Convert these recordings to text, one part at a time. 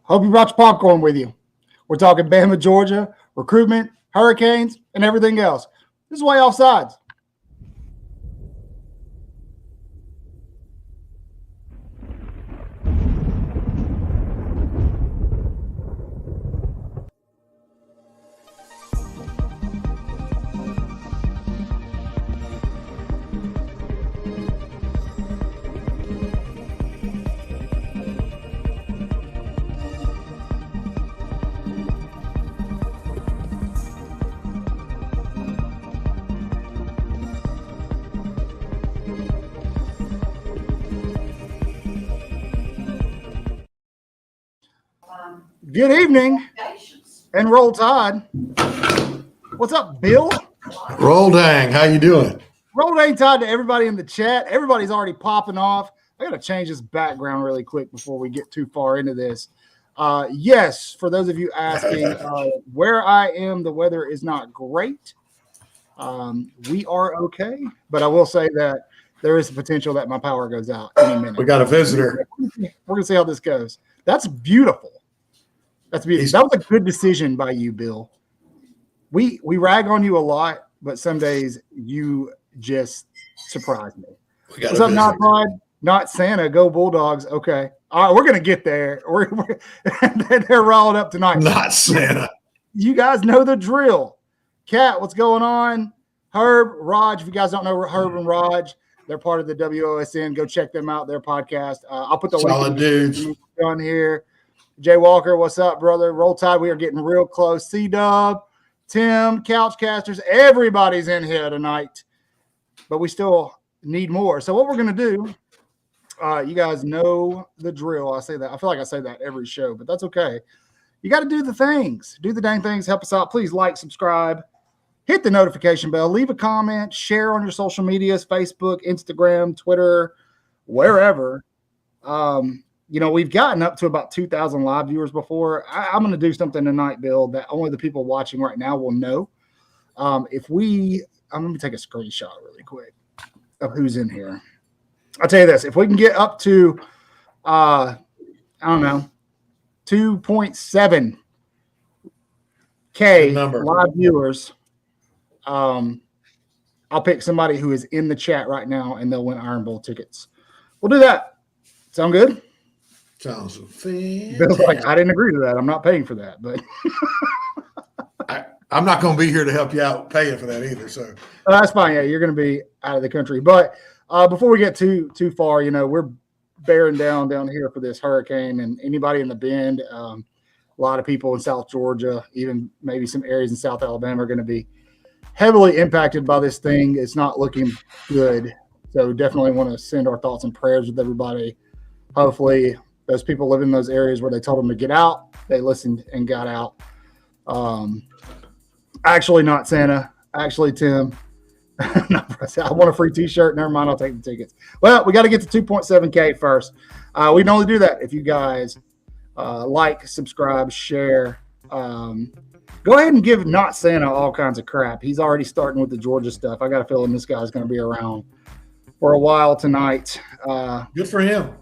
Hope you brought your popcorn with you. We're talking Bama, Georgia, recruitment, hurricanes, and everything else. This is Waaaay Offsides. Good evening and roll tide. What's up, Bill? Roll dang. How you doing? Roll dang tide to everybody in the chat. Everybody's already popping off. I got to change this background really quick before we get too far into this. Yes, for those of you asking, where I am, the weather is not great. We are okay, but I will say that there is a potential that my power goes out any minute. We got a visitor. We're going to see how this goes. That's beautiful. That's beautiful. That was a good decision by you, Bill. We rag on you a lot, but some days you just surprise me. What's up, Not Pride? Not Santa. Go Bulldogs. Okay. All right, we're going to get there. They're riled up tonight. Not Santa. You guys know the drill. Kat, what's going on? Herb, Raj. If you guys don't know Herb and Raj, they're part of the WOSN. Go check them out, their podcast. I'll put the Solid dudes on here. Jay Walker, what's up, brother? Roll Tide, we are getting real close. C-Dub, Tim, Couchcasters, everybody's in here tonight. But we still need more. So what we're going to do, you guys know the drill. I say that. I feel like I say that every show, but that's okay. You got to do the things. Do the dang things. Help us out. Please like, subscribe, hit the notification bell, leave a comment, share on your social medias, Facebook, Instagram, Twitter, wherever. we've gotten up to about 2,000 live viewers before. I'm going to do something tonight, Bill, that only the people watching right now will know. I'm going to take a screenshot really quick of who's in here. I'll tell you this. If we can get up to, 2.7K live viewers, I'll pick somebody who is in the chat right now, and they'll win Iron Bowl tickets. We'll do that. Sound good? Sounds fantastic. Bill's like, I didn't agree to that. I'm not paying for that, but I'm not going to be here to help you out paying for that either. So that's fine. Yeah, you're going to be out of the country. But before we get too far, we're bearing down here for this hurricane, and anybody in the Bend, a lot of people in South Georgia, even maybe some areas in South Alabama, are going to be heavily impacted by this thing. It's not looking good. So definitely want to send our thoughts and prayers with everybody. Hopefully those people live in those areas where they told them to get out, they listened and got out. Actually, not Santa. Actually, Tim. I want a free T-shirt. Never mind. I'll take the tickets. Well, we got to get to 2.7K first. We can only do that if you guys like, subscribe, share. Go ahead and give Not Santa all kinds of crap. He's already starting with the Georgia stuff. I got a feeling this guy's going to be around for a while tonight. Good for him.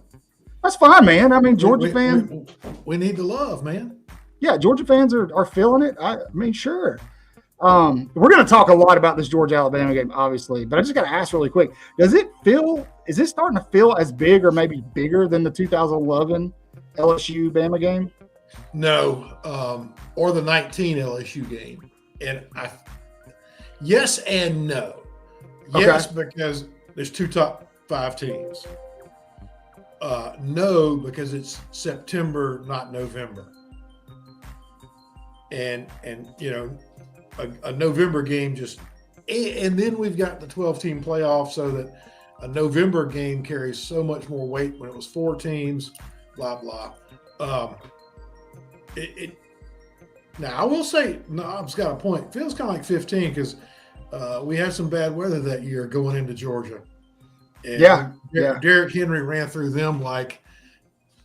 That's fine, man. I mean, Georgia fans. We need the love, man. Yeah, Georgia fans are feeling it. I mean, sure. We're going to talk a lot about this Georgia-Alabama game, obviously, but I just got to ask really quick. Is this starting to feel as big or maybe bigger than the 2011 LSU-Bama game? No, or the 19 LSU game. And yes and no. Yes, okay, because there's two top 5 teams. No, because it's September, not November. And a November game and then we've got the 12-team playoff, so that a November game carries so much more weight when it was 4 teams, blah, blah. Now, I will say, Knob's got a point. It feels kind of like 15 because we had some bad weather that year going into Georgia. And Derrick Henry ran through them like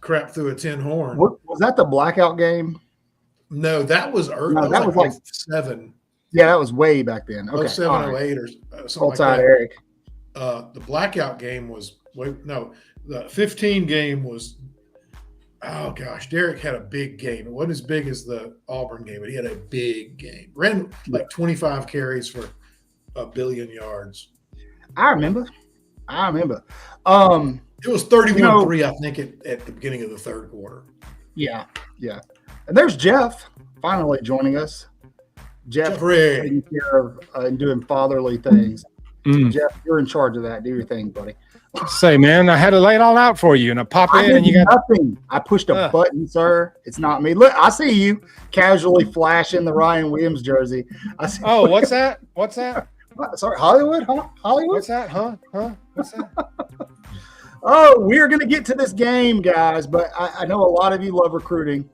crap through a tin horn. Was that the blackout game? No, that was early. No, that was like 7. Yeah, that was way back then. Okay, 07, 08 or something like that. Eric. The blackout game was the 15 game was. Oh gosh, Derrick had a big game. It wasn't as big as the Auburn game, but he had a big game. Ran like 25 carries for 1 billion yards. I remember. It was 31-3, I think, at the beginning of the third quarter. Yeah. And there's Jeff finally joining us. Jeff taking care of and doing fatherly things. Jeff, you're in charge of that. Do your thing, buddy. Say, man, I had to lay it all out for you, and I pop in, and you got nothing. I pushed a button, sir. It's not me. Look, I see you casually flashing the Ryan Williams jersey. What's that? Sorry, Hollywood? Huh? Hollywood? What's that? Huh? What's that? We're going to get to this game, guys, but I know a lot of you love recruiting.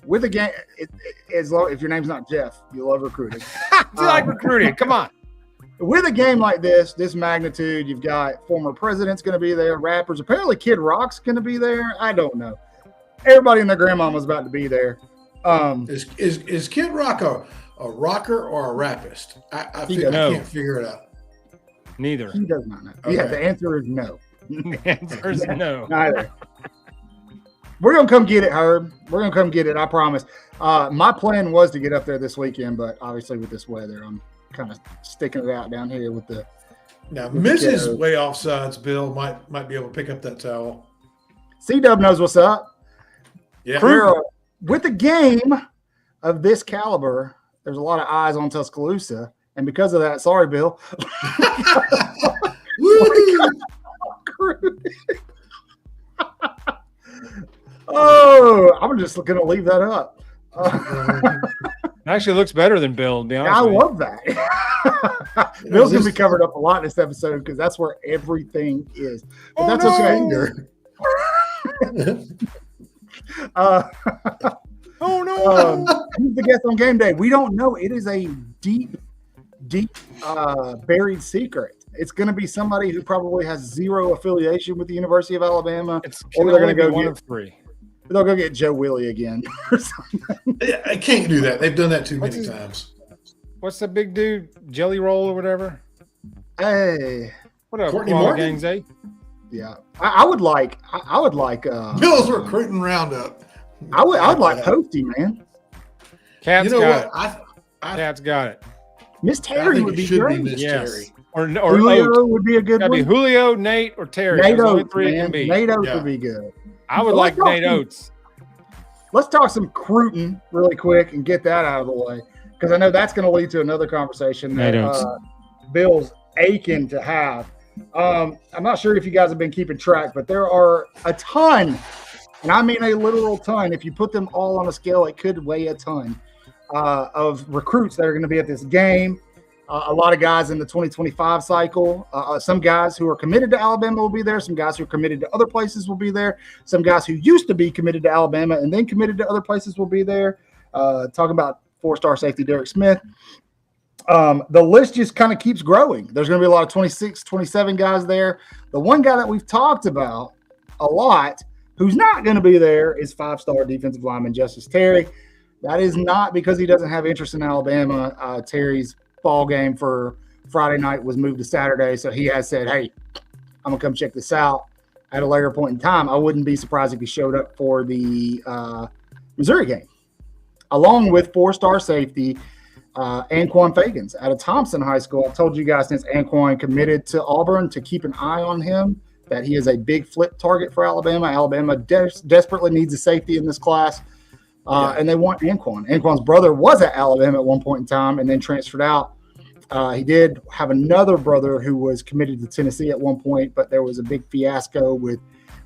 With a game, if your name's not Jeff, you love recruiting. You like recruiting? Come on. With a game like this magnitude, you've got former presidents going to be there, rappers. Apparently, Kid Rock's going to be there. I don't know. Everybody and their grandmama's about to be there. Is Kid Rock a rocker or a rapist? I can't figure it out. Neither. He does not know. Okay. Yeah, the answer is no. The answer is no. Neither. We're going to come get it, Herb. We're going to come get it, I promise. My plan was to get up there this weekend, but obviously with this weather, I'm kind of sticking it out down here with the. Now, Mrs. Way Offsides Bill might be able to pick up that towel. C-Dub knows what's up. Yeah. With a game of this caliber, there's a lot of eyes on Tuscaloosa, and because of that, sorry, Bill. I'm just going to leave that up. It actually looks better than Bill, to be honest. I love that. Bill's going to be covered up a lot in this episode because that's where everything is. But that's okay. Who's the guest on game day? We don't know. It is a deep buried secret. It's going to be somebody who probably has zero affiliation with the University of Alabama. Or they're going to go one of three. They'll go get Joe Willie again or something. I can't do that. They've done that too many times. What's the big dude? Jelly Roll or whatever? Hey. What up, Courtney Morgan? Gangs, eh? Yeah. I would like Bill's recruiting roundup. I would like Posty, man. Cat's got it. Cat's got it. Miss Terry would be great. Miss Terry. Or Julio Oat. would be a good That'd one. be Julio, Nate, or Terry. Nate Those Oates, three man. can be. Nate Oates would be good. I would like Nate Oates. Let's talk some recruiting really quick and get that out of the way, because I know that's going to lead to another conversation that Bill's aching to have. I'm not sure if you guys have been keeping track, but there are a ton, and I mean a literal ton. If you put them all on a scale, it could weigh a ton of recruits that are going to be at this game. A lot of guys in the 2025 cycle. Some guys who are committed to Alabama will be there. Some guys who are committed to other places will be there. Some guys who used to be committed to Alabama and then committed to other places will be there. Talking about 4-star safety Derek Smith. The list just kind of keeps growing. There's going to be a lot of 26, 27 guys there. The one guy that we've talked about a lot who's not going to be there is 5-star defensive lineman Justice Terry. That is not because he doesn't have interest in Alabama. Terry's ball game for Friday night was moved to Saturday, so he has said, hey, I'm going to come check this out at a later point in time. I wouldn't be surprised if he showed up for the Missouri game, along with 4-star safety Anquan Fagans out of Thompson High School. I've told you guys since Anquan committed to Auburn to keep an eye on him, that he is a big flip target for Alabama. Alabama desperately needs a safety in this class. And they want Anquan. Anquan's brother was at Alabama at one point in time and then transferred out. He did have another brother who was committed to Tennessee at one point, but there was a big fiasco with,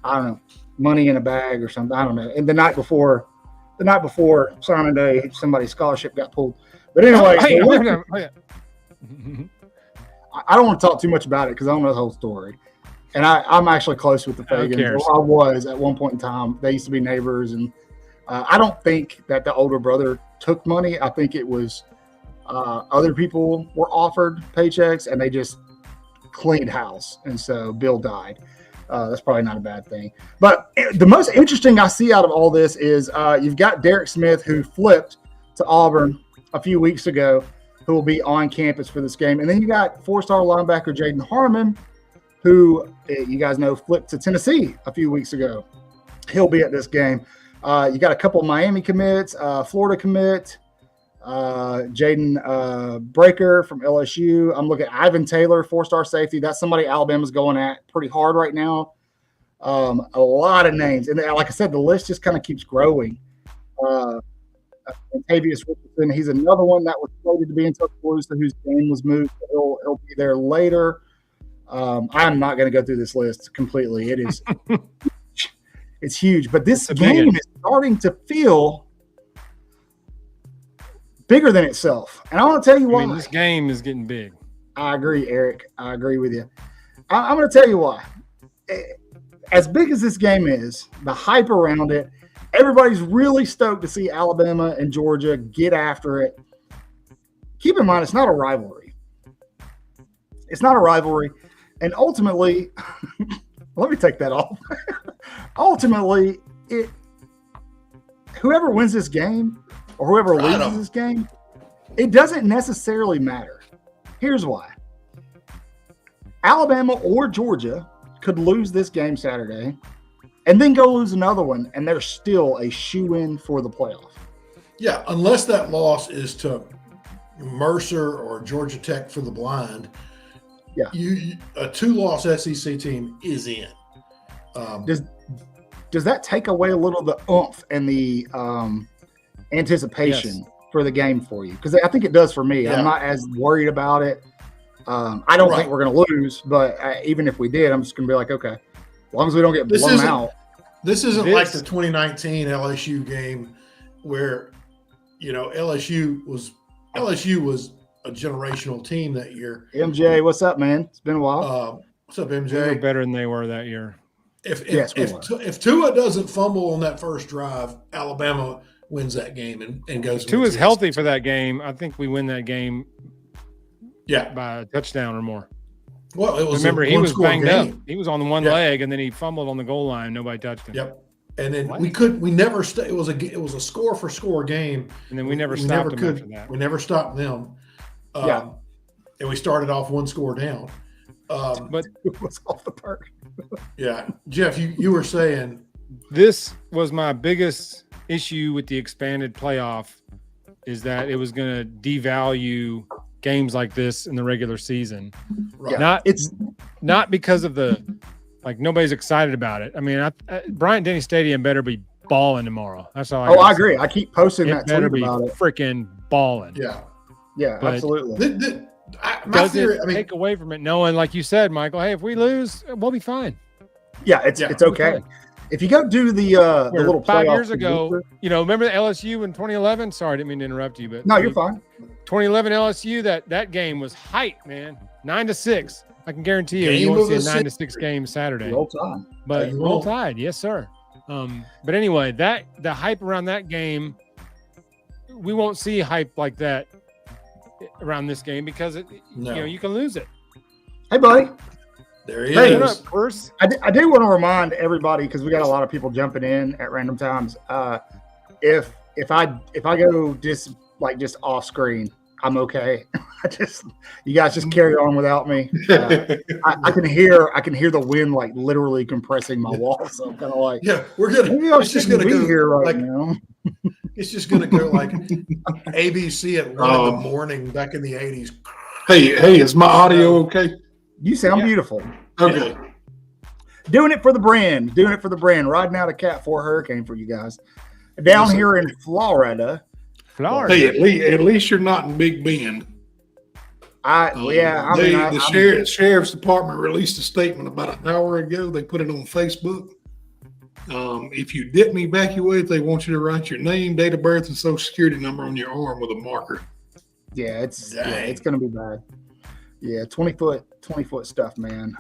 I don't know, money in a bag or something. I don't know. And the night before signing day, somebody's scholarship got pulled. But anyway, I don't want to talk too much about it because I don't know the whole story. And I'm actually close with the Fagans. I was at one point in time. They used to be neighbors, and I don't think that the older brother took money. I think it was other people were offered paychecks, and they just cleaned house. And so Bill died. That's probably not a bad thing. But the most interesting I see out of all this is you've got Derek Smith, who flipped to Auburn a few weeks ago, who will be on campus for this game. And then you got 4-star linebacker Jaden Harmon, who you guys know flipped to Tennessee a few weeks ago. He'll be at this game. You got a couple of Miami commits, Florida commit, Jaden Breaker from LSU. I'm looking at Ivan Taylor, 4-star safety. That's somebody Alabama's going at pretty hard right now. A lot of names. And like I said, the list just kind of keeps growing. Tavius Richardson, he's another one that was slated to be in Tuscaloosa, whose game was moved. He'll be there later. I'm not going to go through this list completely. It is it's huge, but this game is starting to feel bigger than itself. And I want to tell you why. This game is getting big. I agree, Eric. I agree with you. I'm going to tell you why. As big as this game is, the hype around it, everybody's really stoked to see Alabama and Georgia get after it. Keep in mind, it's not a rivalry. It's not a rivalry. And ultimately, let me take that off. Ultimately, whoever wins this game or whoever loses this game, it doesn't necessarily matter. Here's why. Alabama or Georgia could lose this game Saturday and then go lose another one, and they're still a shoo-in for the playoff. Yeah, unless that loss is to Mercer or Georgia Tech for the blind. Yeah, a 2-loss SEC team is in. Does that take away a little of the oomph and the anticipation for the game for you? Because I think it does for me. Yeah. I'm not as worried about it. I don't think we're going to lose, but even if we did, I'm just going to be like, okay, as long as we don't get blown out. This isn't like the 2019 LSU game where, LSU was a generational team that year. MJ, what's up, man? It's been a while. What's up, MJ? They were better than they were that year. If Tua doesn't fumble on that first drive, Alabama wins that game and goes. If Tua's healthy for that game, I think we win that game. Yeah, by a touchdown or more. Well, it was remember he was banged game. up. He was on the one leg, and then he fumbled on the goal line. Nobody touched him. Yep. And then we never it was a score for score game. And then we never stopped them after that. We never stopped them. And we started off one score down. But it was off the park. Yeah. Jeff, you were saying this was my biggest issue with the expanded playoff is that it was going to devalue games like this in the regular season. Right. Not because of nobody's excited about it. I mean, Bryant-Denny Stadium better be balling tomorrow. That's all. I agree. I keep posting that tweet about it. Freaking balling. Yeah, absolutely. Does it take away from it knowing, like you said, Michael, hey, if we lose, we'll be fine. Yeah, it's okay. If you go do the little 5 years ago, remember the LSU in 2011? Sorry, I didn't mean to interrupt you, but no, you're fine. 2011 LSU, that game was hype, man. 9-6. I can guarantee you won't see a 9-6 game Saturday. Roll Tide. But Roll Tide, yes, sir. But anyway, the hype around that game, we won't see hype like that around this game because you can lose it. Hey, buddy. There he is. I do want to remind everybody, because we got a lot of people jumping in at random times. If I go just off screen, I'm okay. You guys just carry on without me. I can hear the wind like literally compressing my wall. So I'm kind of like, we're gonna. Maybe I'm just gonna be here right now. It's just gonna go like ABC at 1 in the morning back in the 80s. Hey, is my audio okay? You sound beautiful. Okay. Doing it for the brand. Riding out a Cat 4 hurricane for you guys. Down here in Florida. Hey, at least you're not in Big Bend. The sheriff's department released a statement about an hour ago. They put it on Facebook. If you didn't evacuate, they want you to write your name, date of birth, and social security number on your arm with a marker. Yeah, it's going to be bad. Yeah, 20 foot stuff, man.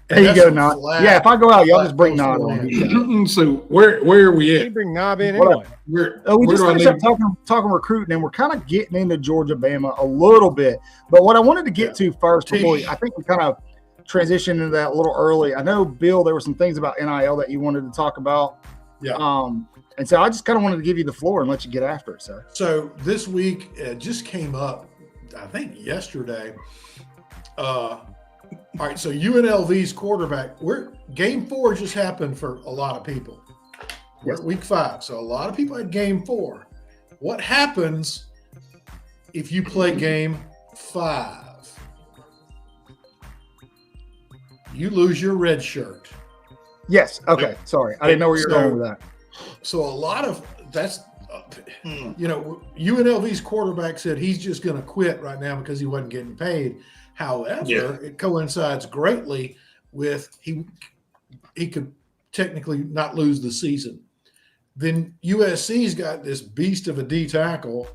There you go, Knob. Yeah, if I go out, y'all just bring Knob on. So where are we at? You bring Knob in anyway. We just finished up talking recruiting, and we're kind of getting into Georgia, Bama a little bit. But what I wanted to get to first, before I think we kind of transitioned into that a little early. I know, Bill, there were some things about NIL that you wanted to talk about. Yeah. And so I just kind of wanted to give you the floor and let you get after it, sir. So this week it just came up, I think yesterday. All right, so UNLV's quarterback, game 4 just happened for a lot of people. We're at week 5, so a lot of people had game 4. What happens if you play game 5? You lose your red shirt. Yes. Okay. Sorry. I didn't know where you were going with that. So a lot of that's, UNLV's quarterback said he's just going to quit right now because he wasn't getting paid. However, it coincides greatly with he could technically not lose the season. Then USC's got this beast of a D tackle,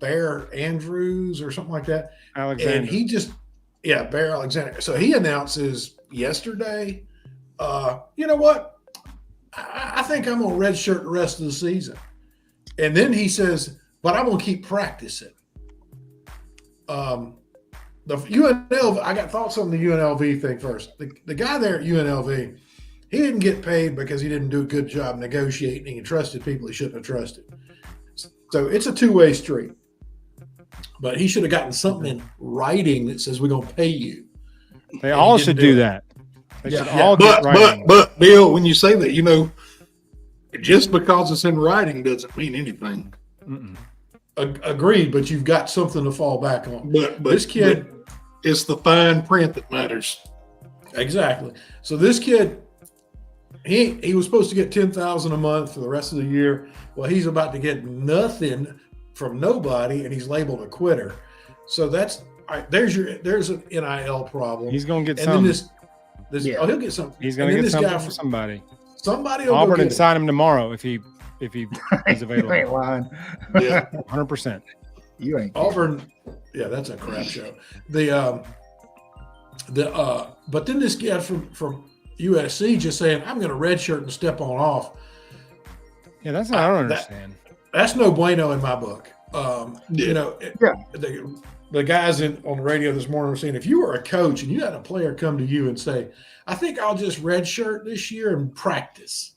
Bear Andrews or something like that. Alexander. And he just, Bear Alexander. So he announces yesterday, you know what? I think I'm going to redshirt the rest of the season. And then he says, but I'm going to keep practicing. The UNLV, I got thoughts on the UNLV thing first. The guy there at UNLV, he didn't get paid because he didn't do a good job negotiating and trusted people he shouldn't have trusted. So it's a two-way street. But he should have gotten something in writing that says we're going to pay you. They all should do that. They should all get writing. But Bill, when you say that, just because it's in writing doesn't mean anything. Agreed, but you've got something to fall back on. But this kid, it's the fine print that matters. Exactly. So this kid, he was supposed to get $10,000 a month for the rest of the year. Well, he's about to get nothing from nobody, and he's labeled a quitter. So that's all right, there's an NIL problem. He's going to get something. He'll get something. He's going to get something from somebody. Somebody will Auburn and sign him tomorrow if he is available. You ain't lying. Yeah, 100%. You ain't Auburn. Yeah, that's a crap show. But then this guy from USC just saying, I'm going to redshirt and step on off. Yeah, that's what I don't understand. That's no bueno in my book. the guys on the radio this morning were saying, if you were a coach and you had a player come to you and say, I think I'll just redshirt this year and practice.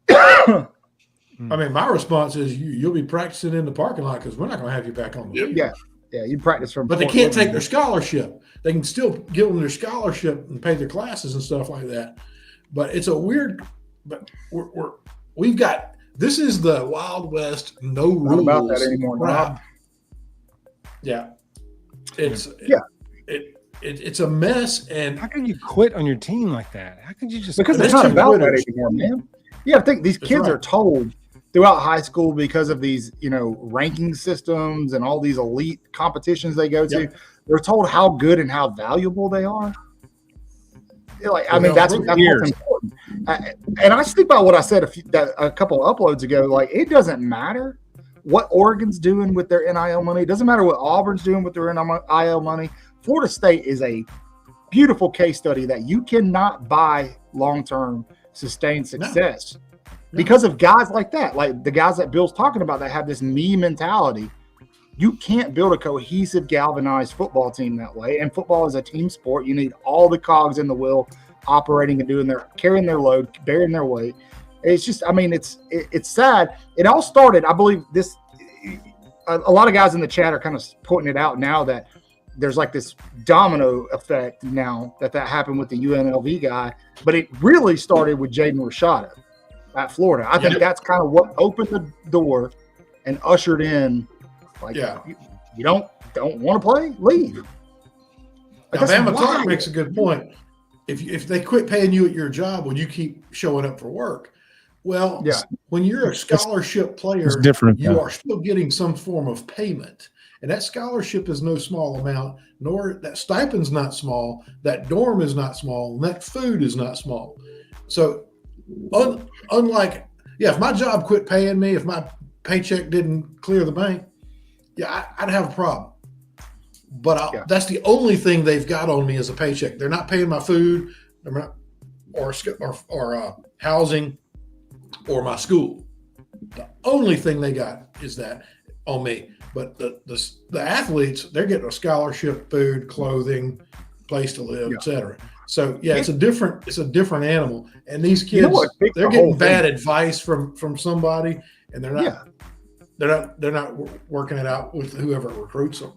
I mean, my response is you'll be practicing in the parking lot because we're not going to have you back on the field. Yeah, you practice from. But they can't take their scholarship. They can still give them their scholarship and pay their classes and stuff like that. But it's a weird. But we've got this is the Wild West, no rules. Not about that anymore. Rob. Yeah, it's a mess. And how can you quit on your team like that? How could you just because it's not about that anymore, man. Yeah, I think these kids are told throughout high school because of these, ranking systems and all these elite competitions they go to. They're told how good and how valuable they are. That's important. And I stick by what I said a couple of uploads ago. Like, it doesn't matter what Oregon's doing with their NIL money. It doesn't matter what Auburn's doing with their NIL money. Florida State is a beautiful case study that you cannot buy long-term sustained success because of guys like that, like the guys that Bill's talking about that have this me mentality. You can't build a cohesive, galvanized football team that way. And football is a team sport. You need all the cogs in the wheel operating and carrying their load, bearing their weight. It's just, it's sad. It all started, I believe a lot of guys in the chat are kind of pointing it out now that there's like this domino effect now that happened with the UNLV guy, but it really started with Jaden Rashada at Florida. I think that's kind of what opened the door and ushered in, you don't want to play, leave. Now, Bama Talk makes a good point. If they quit paying you at your job, will you keep showing up for work? Well, when you're a scholarship player, you are still getting some form of payment. And that scholarship is no small amount, nor that stipend's not small, that dorm is not small, and that food is not small. So unlike, if my job quit paying me, if my paycheck didn't clear the bank, I'd have a problem. But that's the only thing they've got on me is a paycheck. They're not paying my food or housing or my school. The only thing they got is that on me. But the athletes, they're getting a scholarship, food, clothing, place to live, etc. So it's a different animal. And these kids, they're getting bad advice from somebody, and they're not working it out with whoever recruits them.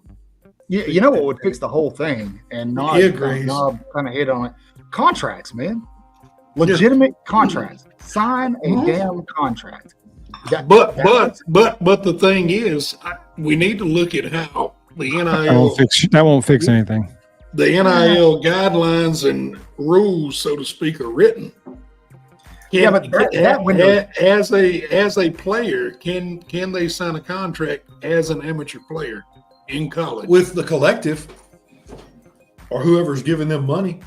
Yeah, you know what would fix the whole thing, and Knob kind of hit on it. Contracts, man. Legitimate contracts. Sign a damn contract. But the thing is, we need to look at how the NIL that won't fix anything. The NIL guidelines and rules, so to speak, are written. As a player, can they sign a contract as an amateur player in college with the collective or whoever's giving them money?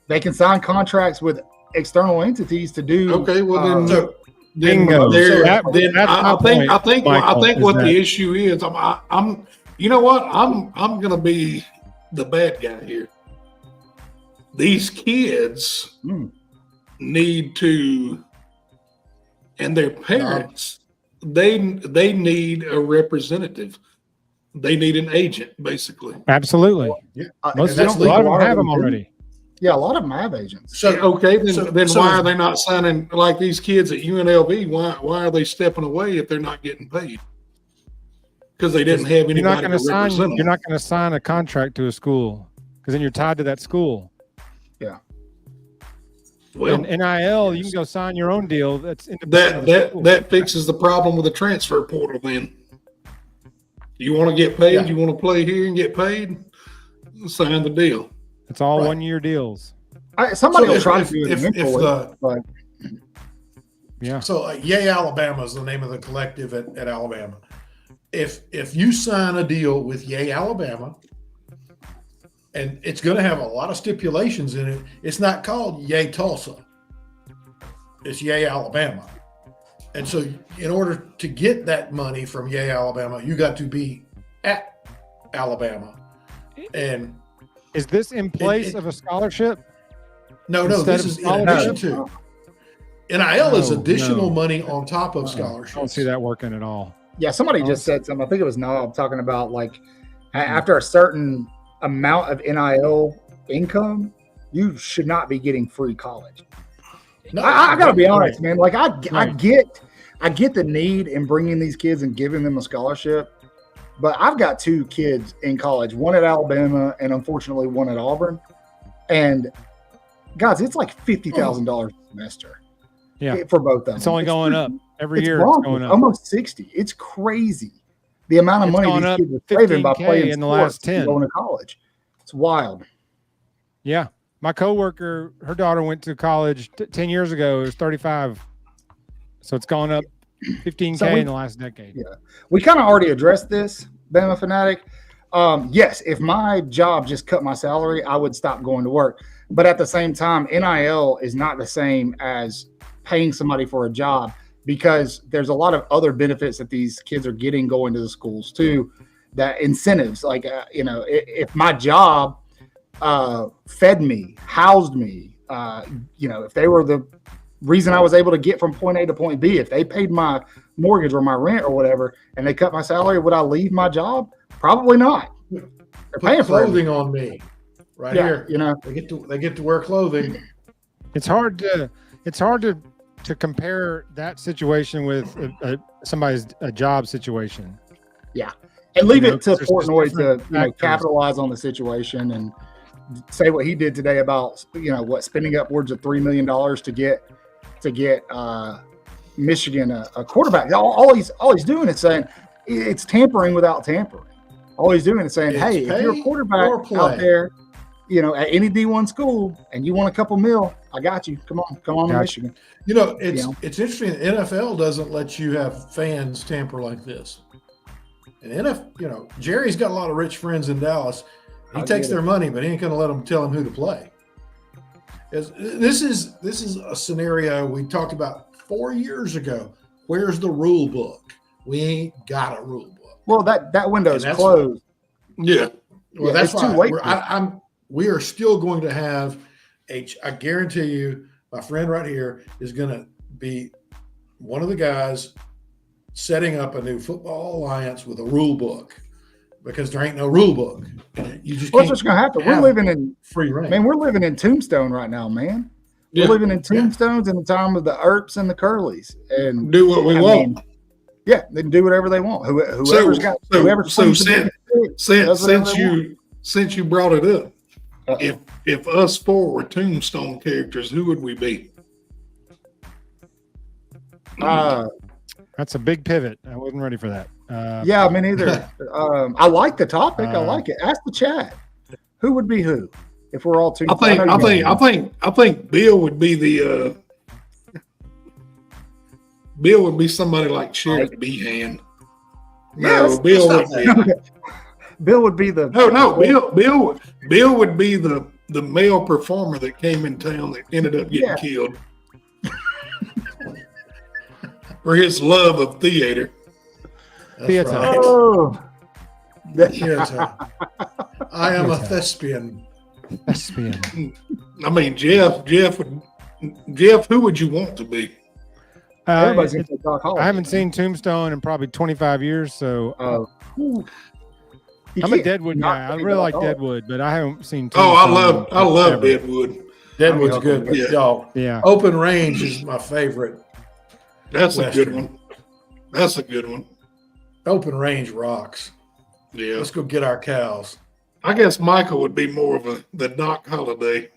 They can sign contracts with external entities to do. Okay, well then. Bingo. I think what the issue is, I'm you know what? I'm gonna be the bad guy here. These kids need to, and their parents, they need a representative. They need an agent, basically. Absolutely. A lot of them have them already. Yeah, a lot of them have agents. So then why are they not signing like these kids at UNLV? Why are they stepping away if they're not getting paid? Because they didn't have anybody to represent them. You're not going to sign a contract to a school because then you're tied to that school. Yeah. Well, in NIL, you can go sign your own deal. That's that fixes the problem with the transfer portal. Then you want to get paid. You want to play here and get paid. Sign the deal. It's all 1 year deals. Somebody will try to do it. So Yay Alabama is the name of the collective at Alabama. If you sign a deal with Yay Alabama, and it's going to have a lot of stipulations in it, it's not called Yay Tulsa. It's Yay Alabama. And so in order to get that money from Yay Alabama, you got to be at Alabama. And is this in place of a scholarship? No, this is in addition to. NIL is additional money on top of scholarship. I don't see that working at all. Yeah, somebody just said something. I think it was Knob talking about like After a certain amount of NIL income, you should not be getting free college. No, I got to be honest, man. Like I Right. get the need in bringing these kids and giving them a scholarship, but I've got 2 kids in college, one at Alabama and unfortunately one at Auburn. And guys, it's like $50,000 a semester. Yeah. For both of them. It's only going up every It's year. wrong. It's going up. Almost 60. It's crazy. The amount of It's money gone these up kids are saving by 15K playing in the sports last and 10. going to college. It's wild. Yeah. My coworker, her daughter went to college 10 years ago. It was 35. So it's gone up 15K So in the last decade. Yeah. We kind of already addressed this, Bama Fanatic. Yes, if my job just cut my salary, I would stop going to work. But at the same time, NIL is not the same as paying somebody for a job, because there's a lot of other benefits that these kids are getting going to the schools too, that incentives, like, if my job fed me, housed me, if they were the reason I was able to get from point A to point B, if they paid my mortgage or my rent or whatever, and they cut my salary, would I leave my job? Probably not. They're paying Put for clothing on me right Yeah, here. They get to wear clothing. It's hard to compare that situation with somebody's job situation. and leave it to There's Portnoy to different factors. capitalize on the situation and say what he did today about spending upwards of $3 million to get Michigan a quarterback. All he's doing is saying it's tampering without tampering. All he's doing is saying, It's hey, if you're a pay quarterback or play. out there, at any D1 school and you want a couple mil, I got you. Come on to Gotcha. Michigan. It's interesting. The NFL doesn't let you have fans tamper like this. And Jerry's got a lot of rich friends in Dallas. He I takes get their money, but he ain't going to let them tell him who to play. This is a scenario we talked about 4 years ago. Where's the rule book? We ain't got a rule book. Well, that window is And that's closed. Yeah. Well, Yeah, that's it's too why late. we are still going to have I guarantee you, my friend right here is going to be one of the guys setting up a new football alliance with a rule book, because there ain't no rule book. You just What's can't just gonna happen? We're have living in free reign. we're living in Tombstone right now, man. Yeah. We're living in Tombstones in the time of the Earps and the Curlies, and Do what we want. yeah, they can do whatever they want. Whoever's got whoever so swings the since you brought it up, Uh-oh. if us 4 were Tombstone characters, who would we be? That's a big pivot. I wasn't ready for that. Yeah, me neither. I like the topic. I like it. Ask the chat. Who would be who if we're all Tombstone? I think Bill would be the Bill would be somebody like Sheriff Behan. No, Yes, Bill would be. Bill would be the Bill would be the male performer that came in town that ended up getting killed for his love of theater. That's right. Oh, Theater. I am a thespian. Thespian. I mean, Jeff, who would you want to be? everybody's gonna say Doc Holliday. I haven't seen Tombstone in probably 25 years, so You I'm a can't Deadwood not guy. I say really Doc like Holliday. Deadwood, but I haven't seen Oh, Tombstone I love ever. Deadwood. Deadwood's good, but Yeah. y'all, Yeah. Open Range is my favorite. That's a good Western. one. That's a good one. Open Range rocks. Yeah. Let's go get our cows. I guess Michael would be more of the Doc Holliday.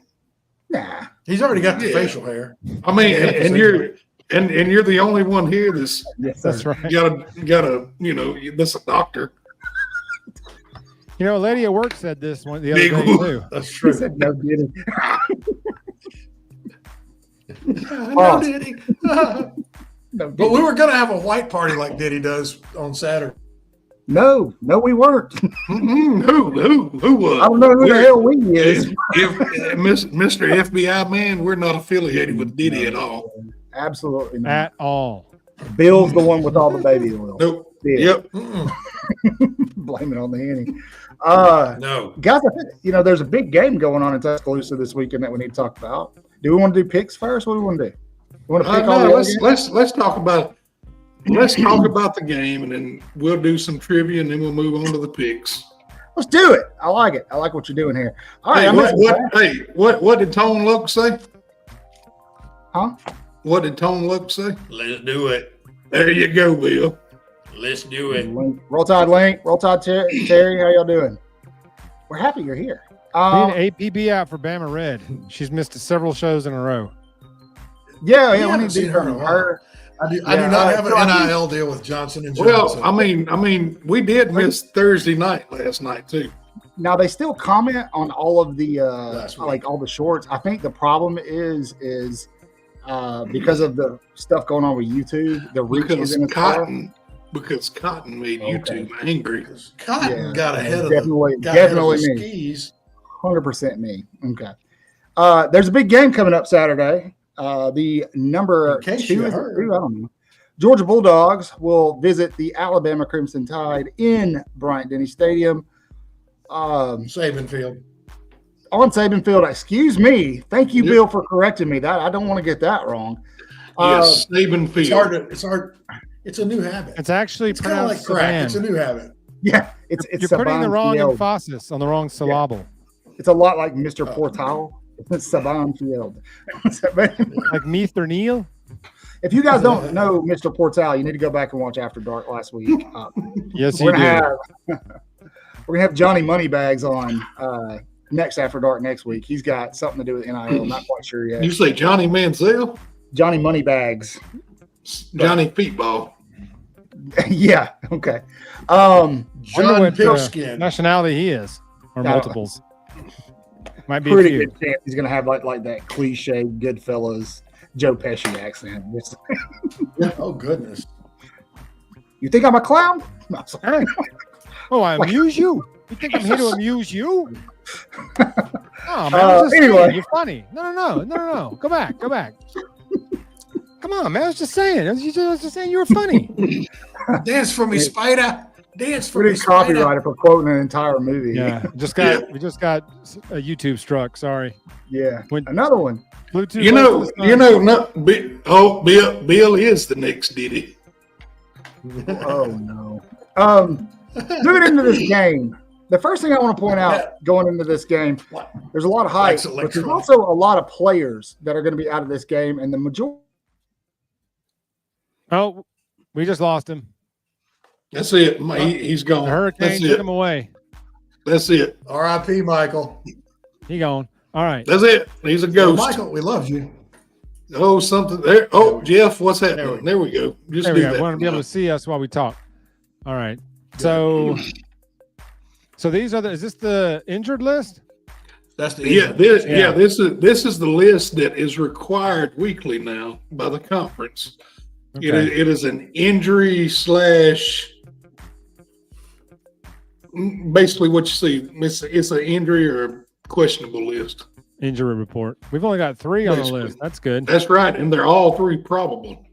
Nah. He's already got the Yeah. facial hair. I mean, Yeah, and you're the only one here that's Yes, That's right. got a that's a doctor. You know, a lady at work said this the other Big day whoop. too. That's He true. said no kidding. No, Diddy. No, But we were going to have a white party like Diddy does on Saturday. no, we weren't. Who was? I don't know who the hell we is. If Mr. FBI man, we're not affiliated with Diddy at all. Absolutely not. At all. Bill's the one with all the baby oil. Nope. Bill. Yep. Blame it on the Henny. No. Guys, I think, there's a big game going on in Tuscaloosa this weekend that we need to talk about. Do we want to do picks first? What do we want to do? We want to pick all the No, other games? let's talk about the game, and then we'll do some trivia, and then we'll move on to the picks. Let's do it. I like it. I like what you're doing here. All right. What did Tone Look say? Huh? What did Tone Look say? Let's do it. There you go, Bill. Let's do it. Roll Tide Link. Roll Tide Terry. How y'all doing? We're happy you're here. We need an APB out for Bama Red. She's missed several shows in a row. Yeah. We We haven't need to seen do her in a something. while. I do not have an NIL deal with Johnson and Johnson. Well, I mean, we did miss Thursday night last night too. Now they still comment on all of the Last week. like all the shorts. I think the problem is because of the stuff going on with YouTube, the reach isn't as far. Because Cotton made Okay. YouTube angry. Cotton got ahead of definitely the me. skis. 100% me. Okay. There's a big game coming up Saturday. The number In case 2 you is it heard. 2? I don't know. Georgia Bulldogs will visit the Alabama Crimson Tide in Bryant-Denny Stadium. Saban Field. On Saban Field. Excuse me. Thank you, Yep. Bill, for correcting me. That I don't want to get that wrong. Yes, Saban It's Field. hard. It's hard. It's a new habit. It's actually It's kind of like pronounced crack. Saban. It's a new habit. Yeah, it's You're putting the Saban wrong Field. emphasis on the wrong syllable. It's a lot like Mr. Portal. It's Saban Field. Like Meath or Neil? If you guys don't know Mr. Portal, you need to go back and watch After Dark last week. Yes, We're you do. gonna have Johnny Moneybags on next After Dark next week. He's got something to do with NIL. Not quite sure yet. You say Johnny Manziel? Johnny Moneybags. Johnny Feetball. Yeah. Okay. Wonder John what Pigskin. nationality he is, or Yeah. multiples. Might be a Pretty few. good chance he's gonna have like that cliche Goodfellas Joe Pesci accent. Oh goodness. You think I'm a clown? No, I'm sorry. Oh, I amuse you? You think I'm here to amuse you? Oh, man, I was just anyway. saying, you're funny. No. Go back. Come on, man. I was just saying. I was just saying you were funny. Dance for me, Spider. Dance for We me, didn't Spider. copyright it for quoting an entire movie. Yeah, we just got a YouTube struck. Sorry. Yeah. When- Another one. Bluetooth. Bill is the next Diddy. Oh no. Moving into this game, the first thing I want to point out going into this game, there's a lot of hype, Likes but there's electronic. also a lot of players that are going to be out of this game, and the majority. Oh, we just lost him. That's it. He's The gone. hurricane That's took it. him away. That's it. R.I.P. Michael. He gone. All right. That's it. He's a Oh, ghost. Michael, we love you. Oh, something there. Oh, Jeff, what's happening? There we go. Just There do we go. that. Want to be able to see us while we talk. All right. So these are is this the injured list? That's the Yeah, Yeah. this is the list that is required weekly now by the conference. Okay. It is an injury / basically what you see. It's an injury or questionable list. Injury report. We've only got 3 on the Basically. list. That's good. That's right, and they're all 3 probable.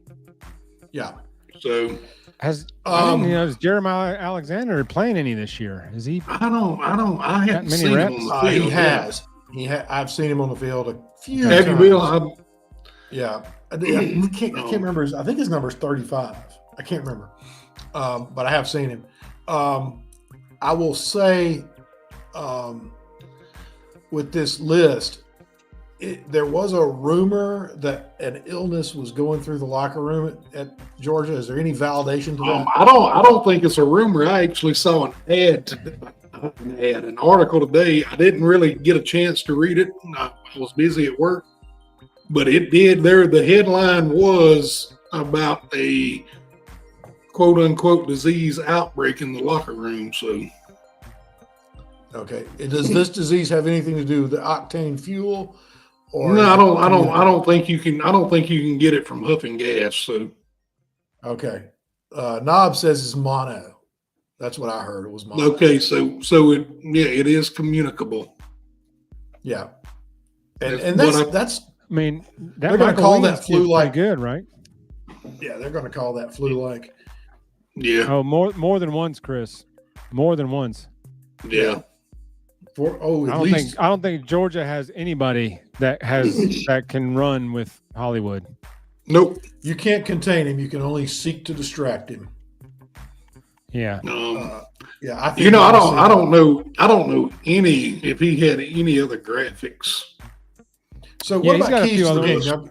Yeah. So Has Um, is Jeremiah Alexander playing any this year? Is he? I haven't many seen reps? him on the field. He has. I've seen him on the field a few Have times. you, Bill? Yeah. I can't remember. I think his number's 35. I can't remember. But I have seen him. I will say with this list, there was a rumor that an illness was going through the locker room at Georgia. Is there any validation to that? I don't think it's a rumor. I actually saw an an article today. I didn't really get a chance to read it. I was busy at work, but it did. The headline was about a quote unquote disease outbreak in the locker room. So Okay. Does this disease have anything to do with the octane fuel? Or no, I don't think you can get it from huffing gas. So Okay. Knob says it's mono. That's what I heard. It was mono. okay, so it is communicable. Yeah. And That's what that's I mean, They're that gonna Michael call that Williams kid's pretty flu-like. good, right? yeah, they're going to call that flu-like. Yeah, Oh, more than once, Chris. More than once. yeah. I don't think Georgia has anybody that can run with Hollywood. Nope. You can't contain him. You can only seek to distract him. Yeah. Yeah, I think I don't know any if he had any other graphics. So what he's got about a keys few to the other game? ones.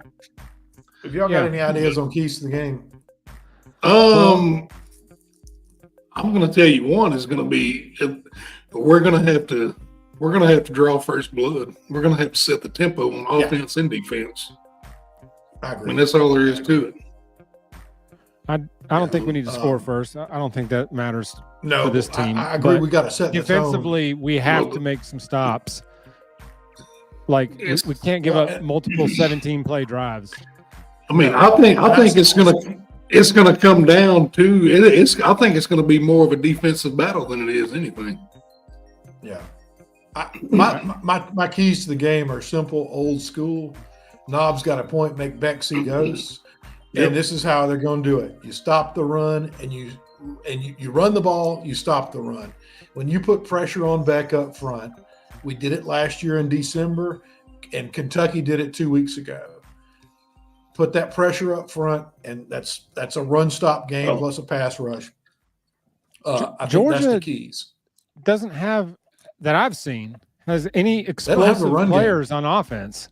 Have y'all got any ideas on keys to the game? I'm going to tell you one is going to be we're going to have to draw first blood. We're going to have to set the tempo on offense and defense. I agree. And that's all there is to it. I don't think we need to score first. I don't think that matters No, for this team. I agree. But We got to set the tone. defensively, we have to make some stops. Like we can't give up multiple 17-play drives. I mean, I think it's gonna come down to I think it's gonna be more of a defensive battle than it is anything. Yeah. My keys to the game are simple, old school. Knob's got a point, make Beck see ghosts. And this is how they're going to do it. You stop the run and you run the ball, you stop the run. When you put pressure on Beck up front, we did it last year in December, and Kentucky did it 2 weeks ago. Put that pressure up front, and that's a run-stop game plus a pass rush. I think that's the keys. Doesn't have, that I've seen, has any explosive players on offense.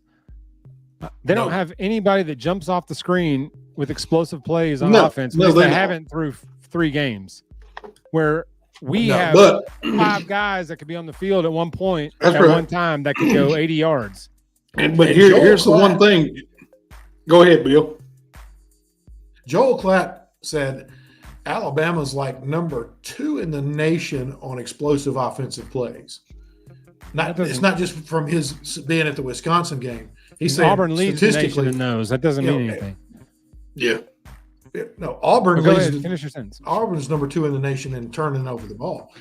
They don't have anybody that jumps off the screen with explosive plays on offense. They haven't through 3 games where we have 5 guys that could be on the field at one point one time that could go 80 yards. But here's the one thing. Go ahead, Bill. Joel Klatt said Alabama's like number 2 in the nation on explosive offensive plays. It's not just from his being at the Wisconsin game. He's saying Auburn leads the nation in those. That doesn't mean anything. Yeah. No, Auburn go leads. ahead, finish your sentence. Auburn's number 2 in the nation in turning over the ball.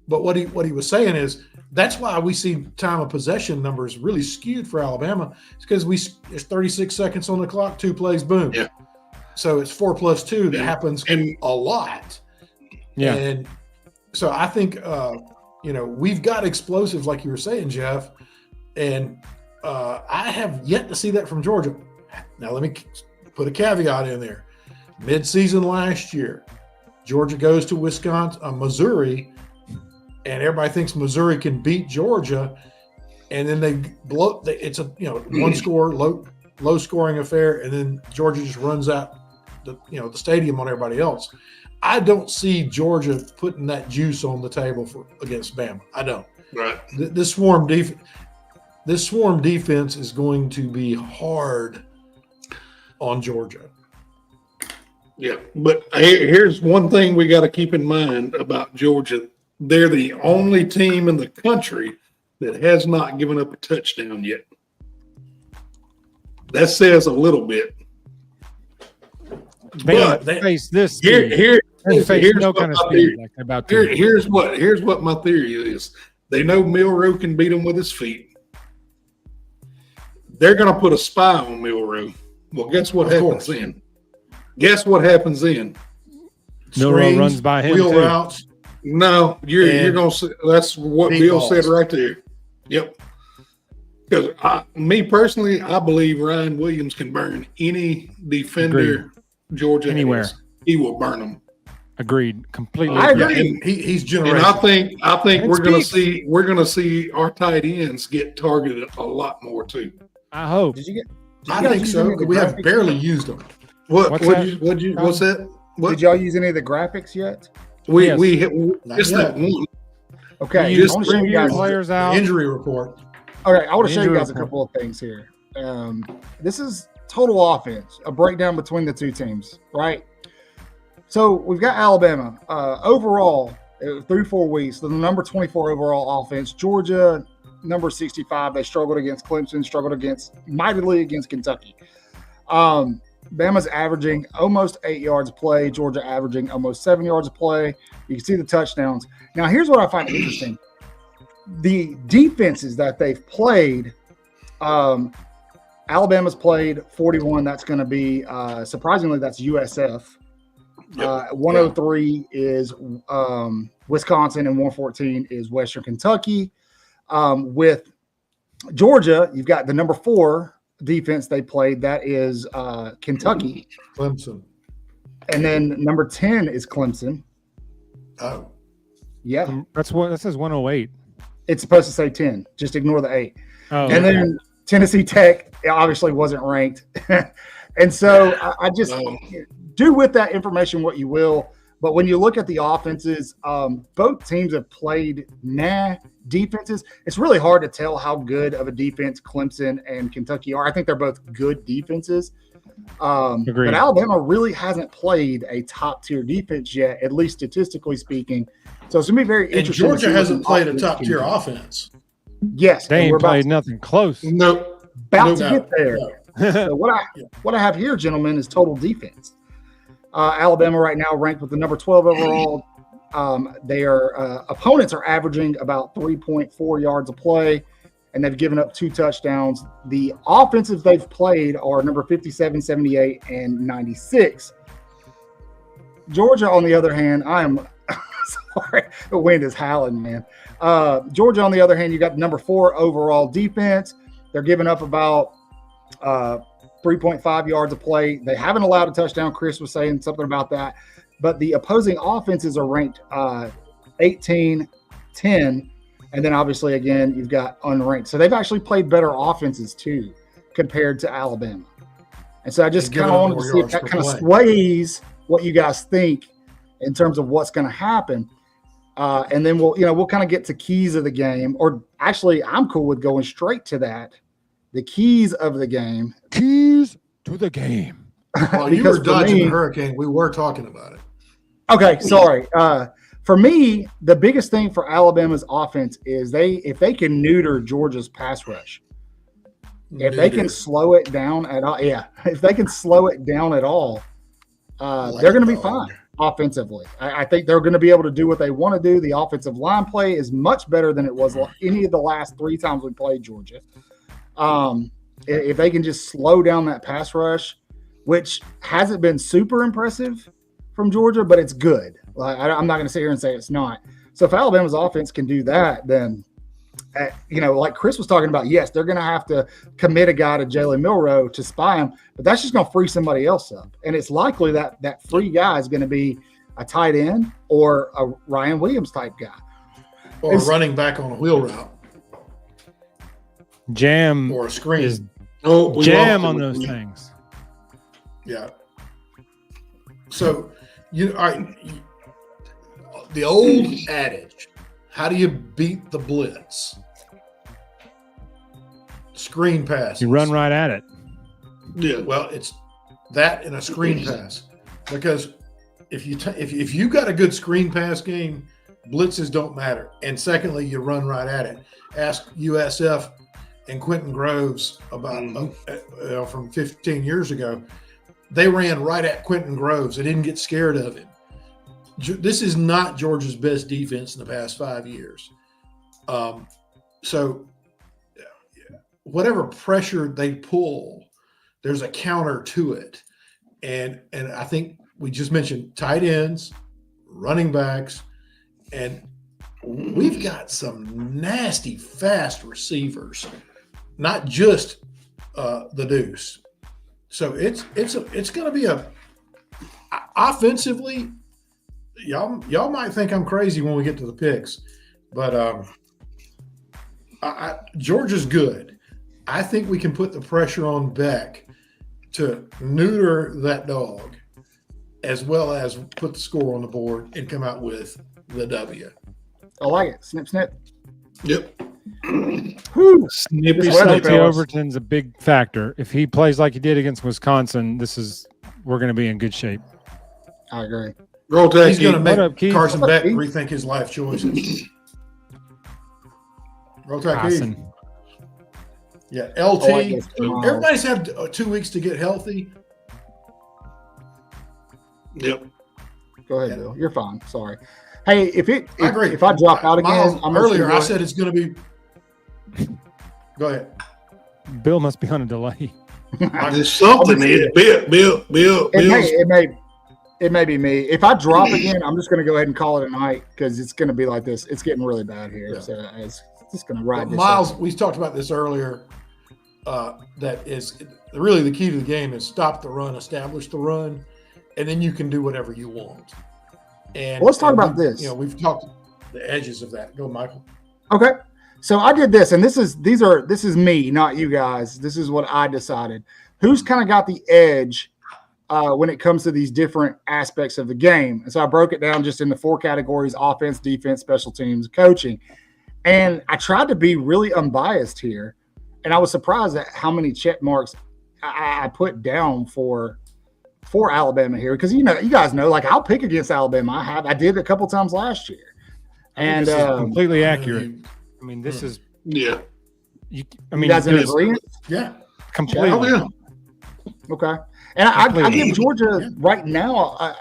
But what he was saying is that's why we see time of possession numbers really skewed for Alabama. It's because there's 36 seconds on the clock, 2 plays, boom. Yeah. So it's 4 plus 2 that happens a lot. Yeah. And so I think we've got explosives like you were saying, Jeff, and I have yet to see that from Georgia. Now let me put a caveat in there. Mid-season last year, Georgia goes to Missouri, and everybody thinks Missouri can beat Georgia, and then they blow. It's a one score, low scoring affair, and then Georgia just runs out the stadium on everybody else. I don't see Georgia putting that juice on the table against Bama. I don't. Right. This swarm defense is going to be hard on Georgia. Yeah, but here's one thing we got to keep in mind about Georgia. They're the only team in the country that has not given up a touchdown yet. That says a little bit. But they face this. Here's what my theory is. They know Milroe can beat them with his feet. They're going to put a spy on Milroe. Well, guess what happens then? Guess what happens then? Milroe runs by him wheel too. routes. No, you're going to. That's what Bill said right there. Yep. Because me personally, I believe Ryan Williams can burn any defender Georgia anywhere. He will burn them. Agreed. Completely. I agree. He's generational. And I think we're gonna see our tight ends get targeted a lot more too. I hope. I think so. We have barely used them. What's that? Did y'all use any of the graphics yet? We just that one. Okay, just I want to show you guys players out. Injury report. Okay, I want to show you guys a couple of things here. This is total offense, a breakdown between the two teams, right? So we've got Alabama overall through 4 weeks, the number 24 overall offense. Georgia, number 65. They struggled against Clemson, struggled mightily against Kentucky. Bama's averaging almost 8 yards a play. Georgia averaging almost 7 yards a play. You can see the touchdowns. Now, here's what I find interesting. The defenses that they've played, Alabama's played 41. That's going to be, surprisingly, that's USF. 103 is Wisconsin, and 114 is Western Kentucky. With Georgia, you've got the number 4 defense they played. That is Kentucky. Clemson. And then number 10 is Clemson. Oh, Yeah, That's what that says 108. it's supposed to say 10. Just ignore the 8. Oh, And then Tennessee Tech obviously wasn't ranked. And so I just do with that information what you will. But when you look at the offenses, both teams have played defenses. It's really hard to tell how good of a defense Clemson and Kentucky are. I think they're both good defenses. But Alabama really hasn't played a top-tier defense yet, at least statistically speaking. So it's going to be very interesting. And Georgia hasn't played a top-tier offense. Yes. they ain't played nothing close. Nope. About to get there. So what I have here, gentlemen, is total defense. Alabama right now ranked with the number 12 overall. Their opponents are averaging about 3.4 yards a play, and they've given up 2 touchdowns. The offensive they've played are number 57, 78, and 96. Georgia, on the other hand, I am sorry, the wind is howling, man. Georgia, on the other hand, you got number 4 overall defense. They're giving up about 3.5 yards a play. They haven't allowed a touchdown. Chris was saying something about that. But the opposing offenses are ranked 18, 10, and then obviously, again, you've got unranked. So they've actually played better offenses, too, compared to Alabama. And so I just kind of wanted to see if that kind of sways what you guys think in terms of what's going to happen. And then we'll kind of get to keys of the game. Or actually, I'm cool with going straight to that. The keys of the game. Keys to the game. While you were dodging the hurricane, we were talking about it. Okay, sorry. For me, the biggest thing for Alabama's offense is if they can neuter Georgia's pass rush, if they can slow it down at all, if they can slow it down at all, they're going to be fine offensively. I think they're going to be able to do what they want to do. The offensive line play is much better than it was any of the last 3 times we played Georgia. If they can just slow down that pass rush, which hasn't been super impressive from Georgia, but it's good. I'm not going to sit here and say it's not. So if Alabama's offense can do that, then, like Chris was talking about, yes, they're going to have to commit a guy to Jalen Milroe to spy him, but that's just going to free somebody else up. And it's likely that free guy is going to be a tight end or a Ryan Williams type guy. Or a running back on a wheel route. Jam or a screen. Is jam on those things. Yeah. So, the old adage, how do you beat the blitz? Screen pass. You run right at it. Yeah. Well, it's that in a screen pass, because if you got a good screen pass game, blitzes don't matter. And secondly, you run right at it. Ask USF and Quentin Groves about from 15 years ago. They ran right at Quentin Groves. They didn't get scared of him. This is not Georgia's best defense in the past 5 years. So whatever pressure they pull, there's a counter to it. And I think we just mentioned tight ends, running backs, and we've got some nasty, fast receivers, not just the Deuce. So it's going to be offensively. Y'all might think I'm crazy when we get to the picks, but Georgia's good. I think we can put the pressure on Beck to neuter that dog, as well as put the score on the board and come out with the W. I like it. Snip, snip. Yep. Snippy Overton's a big factor. If he plays like he did against Wisconsin, we're going to be in good shape. I agree. He's going to make Carson Beck rethink his life choices. Roll Tide Keith. Yeah, LT. Everybody's had 2 weeks to get healthy. Yep. Go ahead, Bill. You're fine. Sorry. Hey, if I drop out again, earlier I said it's going to be. Go ahead. Bill must be on a delay. There's something here. Bill. It may be me. If I drop again, I'm just going to go ahead and call it a night because it's going to be like this. It's getting really bad here. Yeah. So it's just going to ride this Miles, out. We talked about this earlier. That is really the key to the game is stop the run, establish the run, and then you can do whatever you want. And well, let's talk about this. We've talked the edges of that. Go, Michael. Okay. So I did this, and this is me, not you guys. This is what I decided. Who's kind of got the edge when it comes to these different aspects of the game? And so I broke it down just into 4 categories: offense, defense, special teams, coaching. And I tried to be really unbiased here, and I was surprised at how many check marks I put down for Alabama here, because you guys know, like, I'll pick against Alabama. I did a couple times last year, and completely accurate. I mean, this is yeah. You guys in agreement? Yeah, completely. Oh, yeah. Okay, and I give Georgia right now.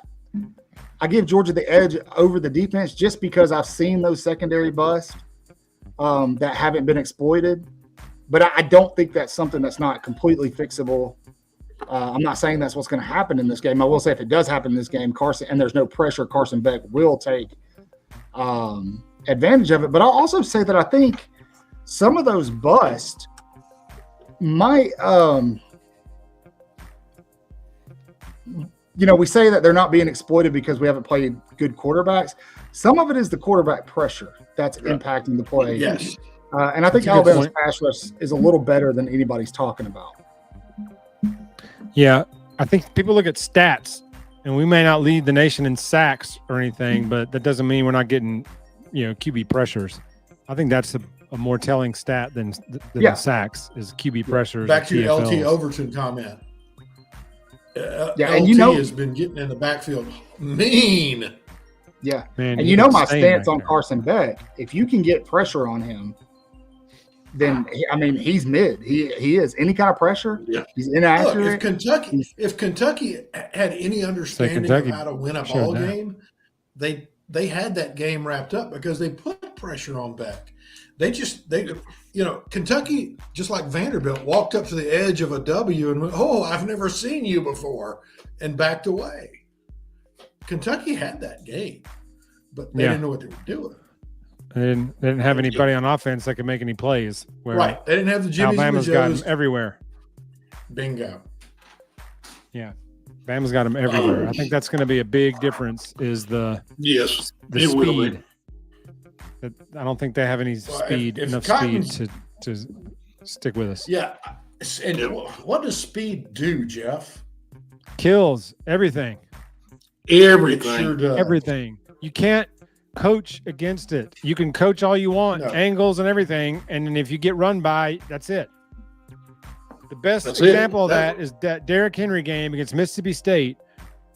I give Georgia the edge over the defense just because I've seen those secondary busts that haven't been exploited. But I don't think that's something that's not completely fixable. I'm not saying that's what's going to happen in this game. I will say if it does happen in this game, and there's no pressure, Carson Beck will take advantage of it. But I'll also say that I think some of those busts might we say that they're not being exploited because we haven't played good quarterbacks. Some of it is the quarterback pressure that's impacting the play. Yes. And I think Alabama's pass rush is a little better than anybody's talking about. Yeah, I think people look at stats, and we may not lead the nation in sacks or anything, but that doesn't mean we're not getting, QB pressures. I think that's a more telling stat than the sacks is QB pressures. Back to your LT Overton comment. And LT has been getting in the backfield mean. Yeah, man, and my stance on Carson Beck. If you can get pressure on him, then he's mid. He is any kind of pressure. Yeah. He's inaccurate. Look, if Kentucky had any understanding of how to win a ball game, they had that game wrapped up because they put pressure on Beck. Kentucky, just like Vanderbilt, walked up to the edge of a W and went, "Oh, I've never seen you before," and backed away. Kentucky had that game, but they didn't know what they were doing. They didn't have anybody on offense that could make any plays. Right. They didn't have the Jimmys Alabama's and the got Joes. them everywhere. Bingo. Yeah. Bama's got them everywhere. I think that's going to be a big difference is the speed. I don't think they have any speed, enough speed to stick with us. Yeah. And what does speed do, Jeff? Kills everything. It sure does. Everything. You can't coach against it. You can coach all you want, angles and everything, and then if you get run by, that's it. The best example of that is that Derrick Henry game against Mississippi State,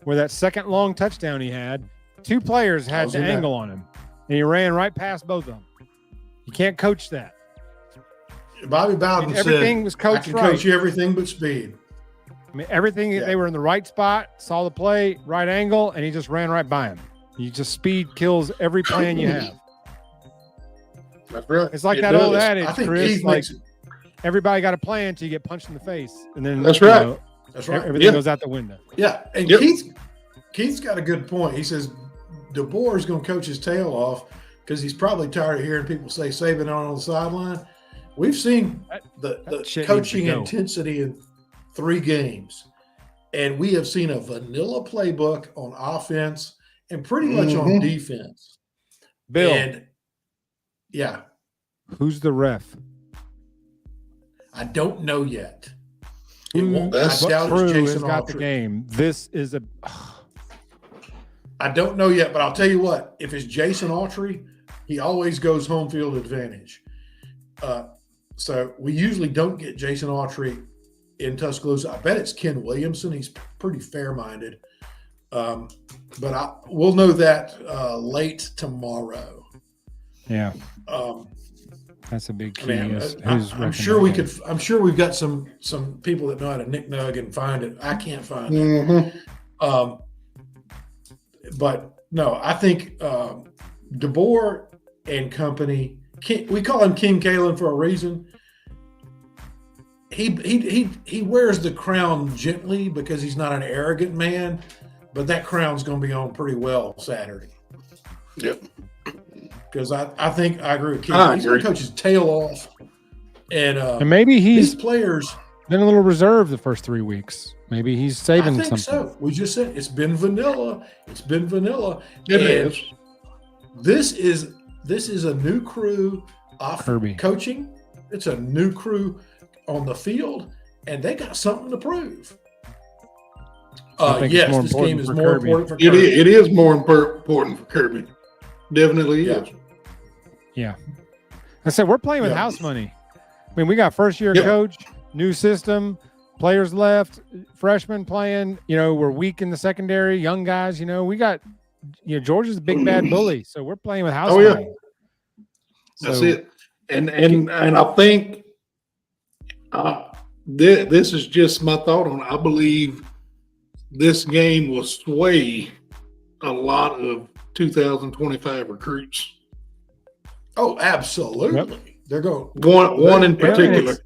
where that second long touchdown he had, 2 players had to angle on him, and he ran right past both of them. You can't coach that. Bobby Bowden said, everything was coached I can coach you everything but speed. Everything, they were in the right spot, saw the play, right angle, and he just ran right by him. Speed kills every plan you have. That's right. It's like that old adage, Chris. Like everybody got a plan until you get punched in the face, and then that's right. That's right. Everything goes out the window. Yeah, and Keith's got a good point. He says DeBoer is going to coach his tail off because he's probably tired of hearing people say Saban on the sideline. We've seen the coaching intensity in 3 games, and we have seen a vanilla playbook on offense and pretty much on defense. Bill. And who's the ref? I don't know yet. I doubt it's Jason got the game. This is I don't know yet, but I'll tell you what. If it's Jason Autry, he always goes home field advantage. So we usually don't get Jason Autry in Tuscaloosa. I bet it's Ken Williamson. He's pretty fair-minded. But we'll know that late tomorrow. Yeah. That's a big key. I'm sure we've got some people that know how to nick nug and find it. I can't find it. But no, I think DeBoer and company. We call him King Kalen for a reason. He wears the crown gently because he's not an arrogant man, but that crown's going to be on pretty well Saturday. Yep. Because I think I agree with Keith. He's going to coach his tail off, and maybe these players been a little reserved the first 3 weeks. Maybe he's saving I think something. so. We just said it's been vanilla. It's been vanilla. It And is. This is a new crew off Kirby. coaching. It's a new crew on the field, and they got something to prove. I think it's Yes, more this game important is for more Kirby. important for It Kirby. is. It is more important for Kirby. Definitely Yeah. is. Yeah. I said we're playing with Yeah. house money. I mean, we got first year Yeah. coach, new system, players left, freshmen playing. We're weak in the secondary, young guys. We got Georgia's a big bad bully, so we're playing with house Oh, yeah. money. That's So, it. And I think this is just my thought on it. I believe this game will sway a lot of 2025 recruits. Oh, absolutely. Yep. They're going. One in Yeah, particular.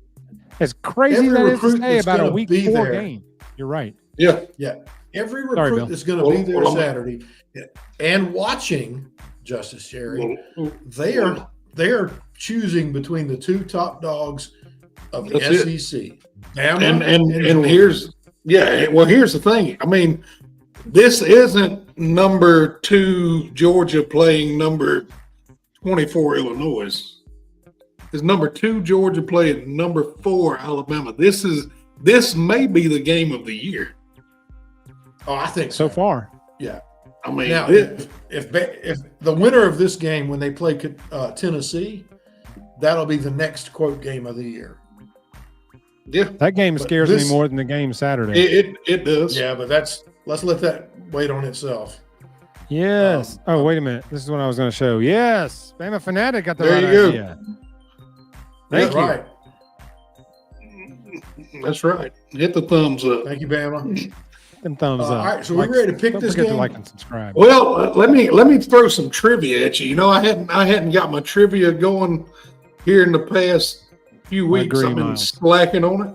As crazy Every that is to recruit say that's about a gonna week be 4 there. game. You're right. Yeah. Every Sorry, recruit Bill. that's going to be there Well, Saturday and watching Justice Jerry, Well, they are choosing between the two top dogs of the That's SEC. Bama and Georgia. here's the thing. I mean, this isn't number 2 Georgia playing number 24 Illinois. It's number 2 Georgia playing number 4 Alabama. This may be the game of the year. Oh, I think So far. Yeah. I mean, Now, if the winner of this game, when they play Tennessee, that'll be the next quote game of the year. yeah, That game But scares this- me more than the game Saturday. it does. Yeah, but let's let that wait on itself. Yes. Oh, wait a minute. This is what I was going to show. Yes. Bama Fanatic got the There right you go. idea. Thank That's you. right. That's right. Hit the thumbs up. Thank you, Bama. Them thumbs All up. right, so we're ready to pick don't this forget game? to like and subscribe. Well, let me throw some trivia at you. I hadn't got my trivia going here in the past few I weeks. agree, I've been Miles. slacking on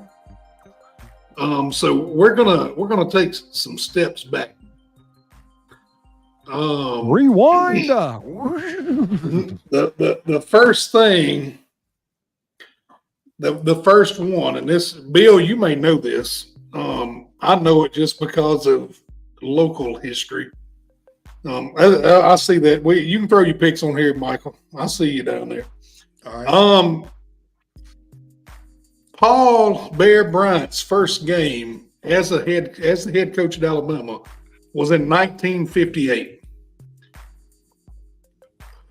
it. So we're gonna take some steps back. Rewind. The first thing, the first one, and this, Bill, you may know this. I know it just because of local history. I see that. You can throw your picks on here, Michael. I see you down there. All right. Paul Bear Bryant's first game as the head coach at Alabama was in 1958.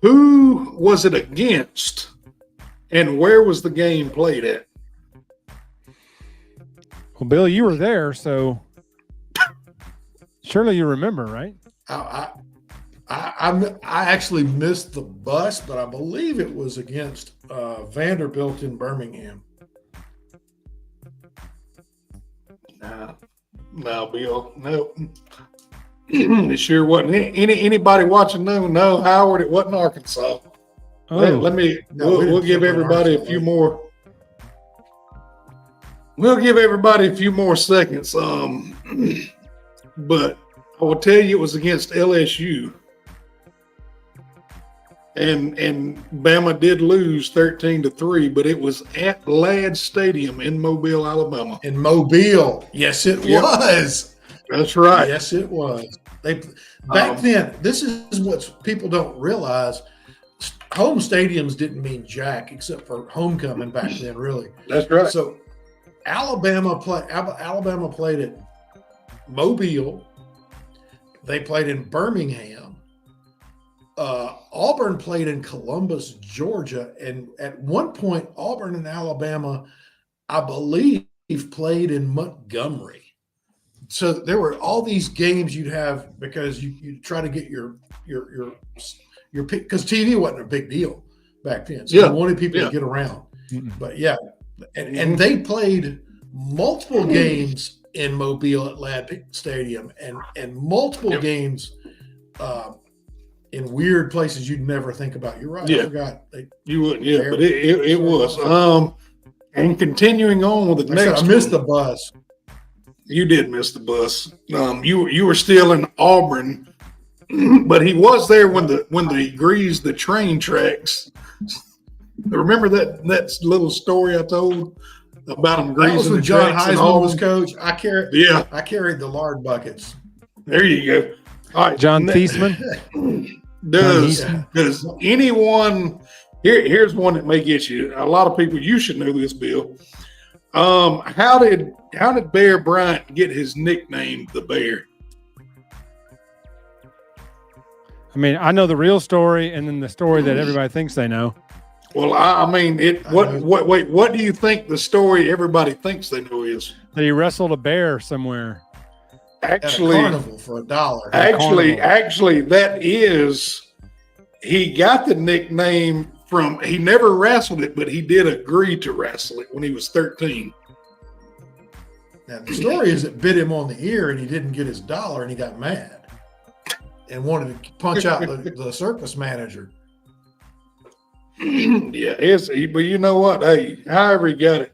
Who was it against, and where was the game played at? Well, Bill, you were there, so surely you remember, right? I actually missed the bus, but I believe it was against Vanderbilt in Birmingham. No, Bill, no. It sure wasn't. Anybody watching know? No, Howard, it wasn't Arkansas. Oh, Let me. No, we we'll didn't give flip everybody a Arkansas, few right? more. We'll give everybody a few more seconds. But I will tell you, it was against LSU, and Bama did lose 13-3, but it was at Ladd Stadium in Mobile, Alabama. In Mobile. Yes, it Yep. was. That's right. Yes, it was. Back then, this is what people don't realize. Home stadiums didn't mean jack except for homecoming back then, really. That's right. So Alabama played at Mobile. They played in Birmingham. Auburn played in Columbus, Georgia. And at one point, Auburn and Alabama, I believe, played in Montgomery. So there were all these games you'd have because you try to get your pick, because TV wasn't a big deal back then. So Yeah. you wanted people Yeah. to get around. Mm-mm. But yeah, and they played multiple games in Mobile at Ladd Stadium and multiple games in weird places you'd never think about. You're right. Yeah. I forgot. You wouldn't, yeah, but it was. And continuing on with the I next, missed one, the bus. You did miss the bus. You were still in Auburn, but he was there when they greased the train tracks. Remember that little story I told about them That greasing was the when John tracks and Heisman all. was coach. I carried the lard buckets. There you go. All right, John Thiesman. Does anyone here's one that may get you. A lot of people, you should know this, Bill. How did Bear Bryant get his nickname, the Bear? I mean, I know the real story, and then the story that everybody thinks they know. Well, I mean, what do you think the story everybody thinks they know is? That he wrestled a bear somewhere. Actually, at a carnival for $1. Actually, that is, he got the nickname from, he never wrestled it, but he did agree to wrestle it when he was 13. Now, the story is it bit him on the ear and he didn't get his $1 and he got mad and wanted to punch out the circus manager. Yeah, but you know what? Hey, however he got it.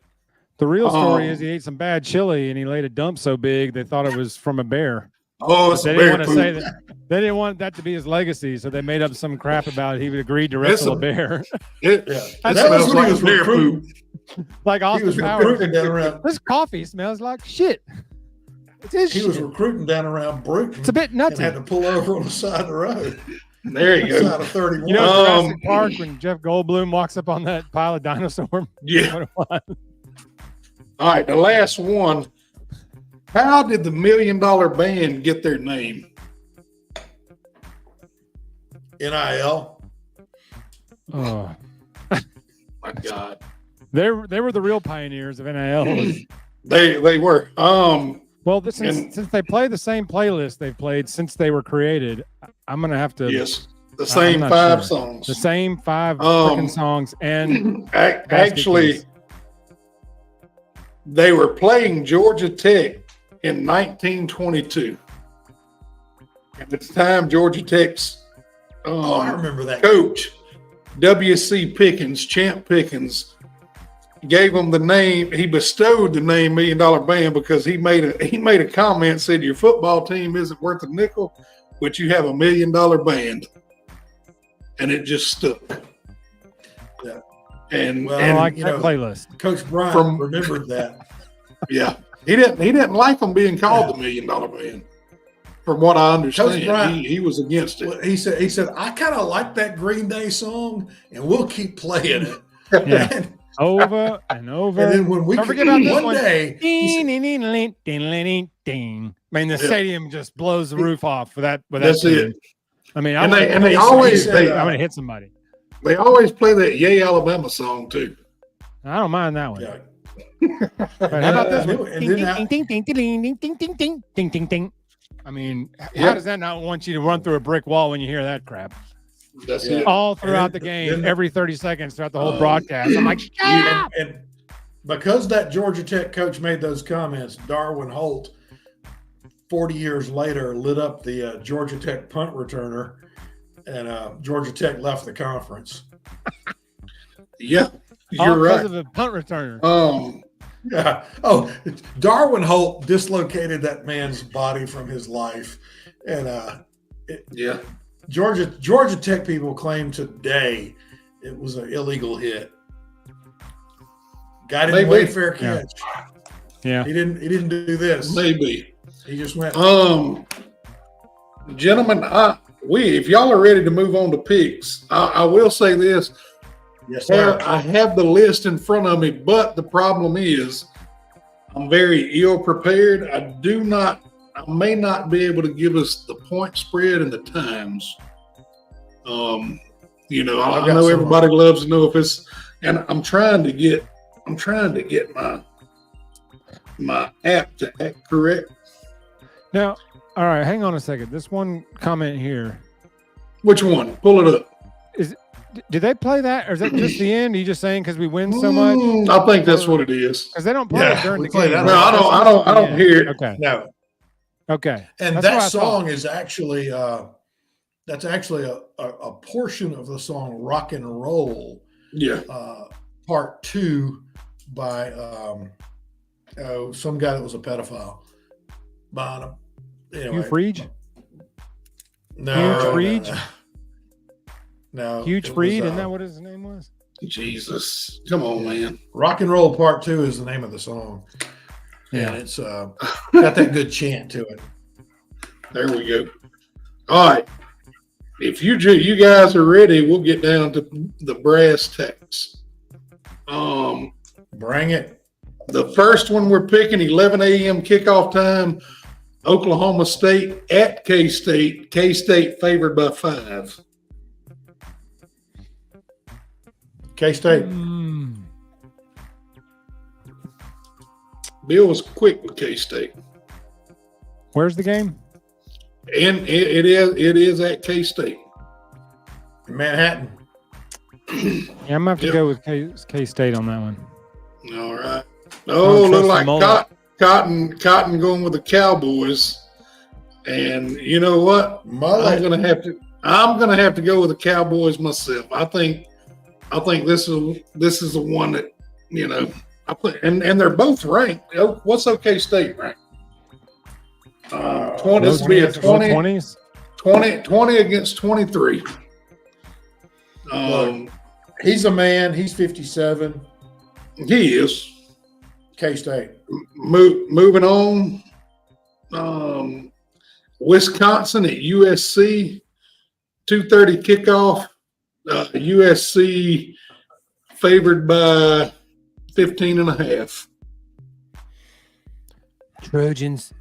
The real story is he ate some bad chili and he laid a dump so big they thought it was from a bear. Oh, it's they bear didn't want to say that. They didn't want that to be his legacy, so they made up some crap about he would agree to wrestle a bear. That was when he was bear poop. Like Austin Powers. This coffee smells like shit. He was recruiting down around Bruton. It's a bit nutty. And had to pull over on the side of the road. There you go. Side of 31. You know, Jurassic Park when Jeff Goldblum walks up on that pile of dinosaur. Yeah. All right, the last one. How did the $1 Million Band get their name? NIL. Oh my God. They were the real pioneers of NIL. They were. Well, since they play the same playlist they've played since they were created, I'm gonna have to. Yes, the same 5 songs. The same 5 freaking songs, and actually, they were playing Georgia Tech in 1922. At the time, Georgia Tech's I remember that coach, W.C. Pickens, Champ Pickens, gave him the name. He bestowed the name $1 Million Band because he made a comment, said your football team isn't worth a nickel, but you have $1 Million Band, and it just stuck. Yeah, and I like that playlist. Coach Bryant remembered that. Yeah, he didn't like them being called the $1 Million Band. From what I understand, Bryant, he was against it. Well, he said I kind of like that Green Day song, and we'll keep playing it. Yeah. Over and over. And then when we forget about this one day, I mean, the stadium just blows the roof off with that. That's it. I mean, they always I'm going to hit somebody. They always play that Yay Alabama song too. I don't mind that one. Yeah. But how about this one? Ding, ding, ding, ding, ding, ding, ding, ding, ding, ding, ding. I mean, how does that not want you to run through a brick wall when you hear that crap? That's it. All throughout the game, every 30 seconds throughout the whole broadcast. I'm like, shut up! And because that Georgia Tech coach made those comments, Darwin Holt, 40 years later, lit up the Georgia Tech punt returner, and Georgia Tech left the conference. Yeah, you're right. Because of the punt returner. Yeah. Oh, Darwin Holt dislocated that man's body from his life, and Georgia Tech people claim today it was an illegal hit. Guy didn't wait fair catch. Yeah. He didn't do this. Maybe. He just went. Gentlemen, if y'all are ready to move on to picks, I will say this. Yes, sir. I have the list in front of me, but the problem is I'm very ill prepared. I may not be able to give us the point spread and the times. I know everybody loves to know if it's, and I'm trying to get my app to act correct. Now, all right, hang on a second. This one comment here. Which one? Pull it up. Did they play that, or is that just the end? Are you just saying because we win so much? I think that's what it is. Because they don't play it during the game. No, I don't hear it. Okay. No. Okay. And that song is actually that's actually a portion of the song "Rock and Roll." Yeah. Part 2 by some guy that was a pedophile. By anyway. Hugh Freed? No. Huge Freed? No. Huge Freed, isn't that what his name was? Jesus. Come on, man. Rock and Roll Part 2 is the name of the song. Yeah. And it's got that good chant to it. There we go. All right. If you guys are ready, we'll get down to the brass tacks. Bring it. The first one we're picking, 11 a.m. kickoff time, Oklahoma State at K-State. K-State favored by 5. K-State. Bill was quick with K-State. Where's the game? And it is at K-State. Manhattan. Yeah, I'm gonna have to go with K-State on that one. All right. Oh, look like Mullet. Cotton going with the Cowboys. And you know what? Mullet. I'm gonna have to go with the Cowboys myself. I think this is the one that, you know, and they're both ranked. What's OK State ranked? 20. This would be a 20 against 23. He's a man. He's 57. He is. K-State. Moving on. Wisconsin at USC. 2:30 kickoff. USC favored by 15.5. Trojans.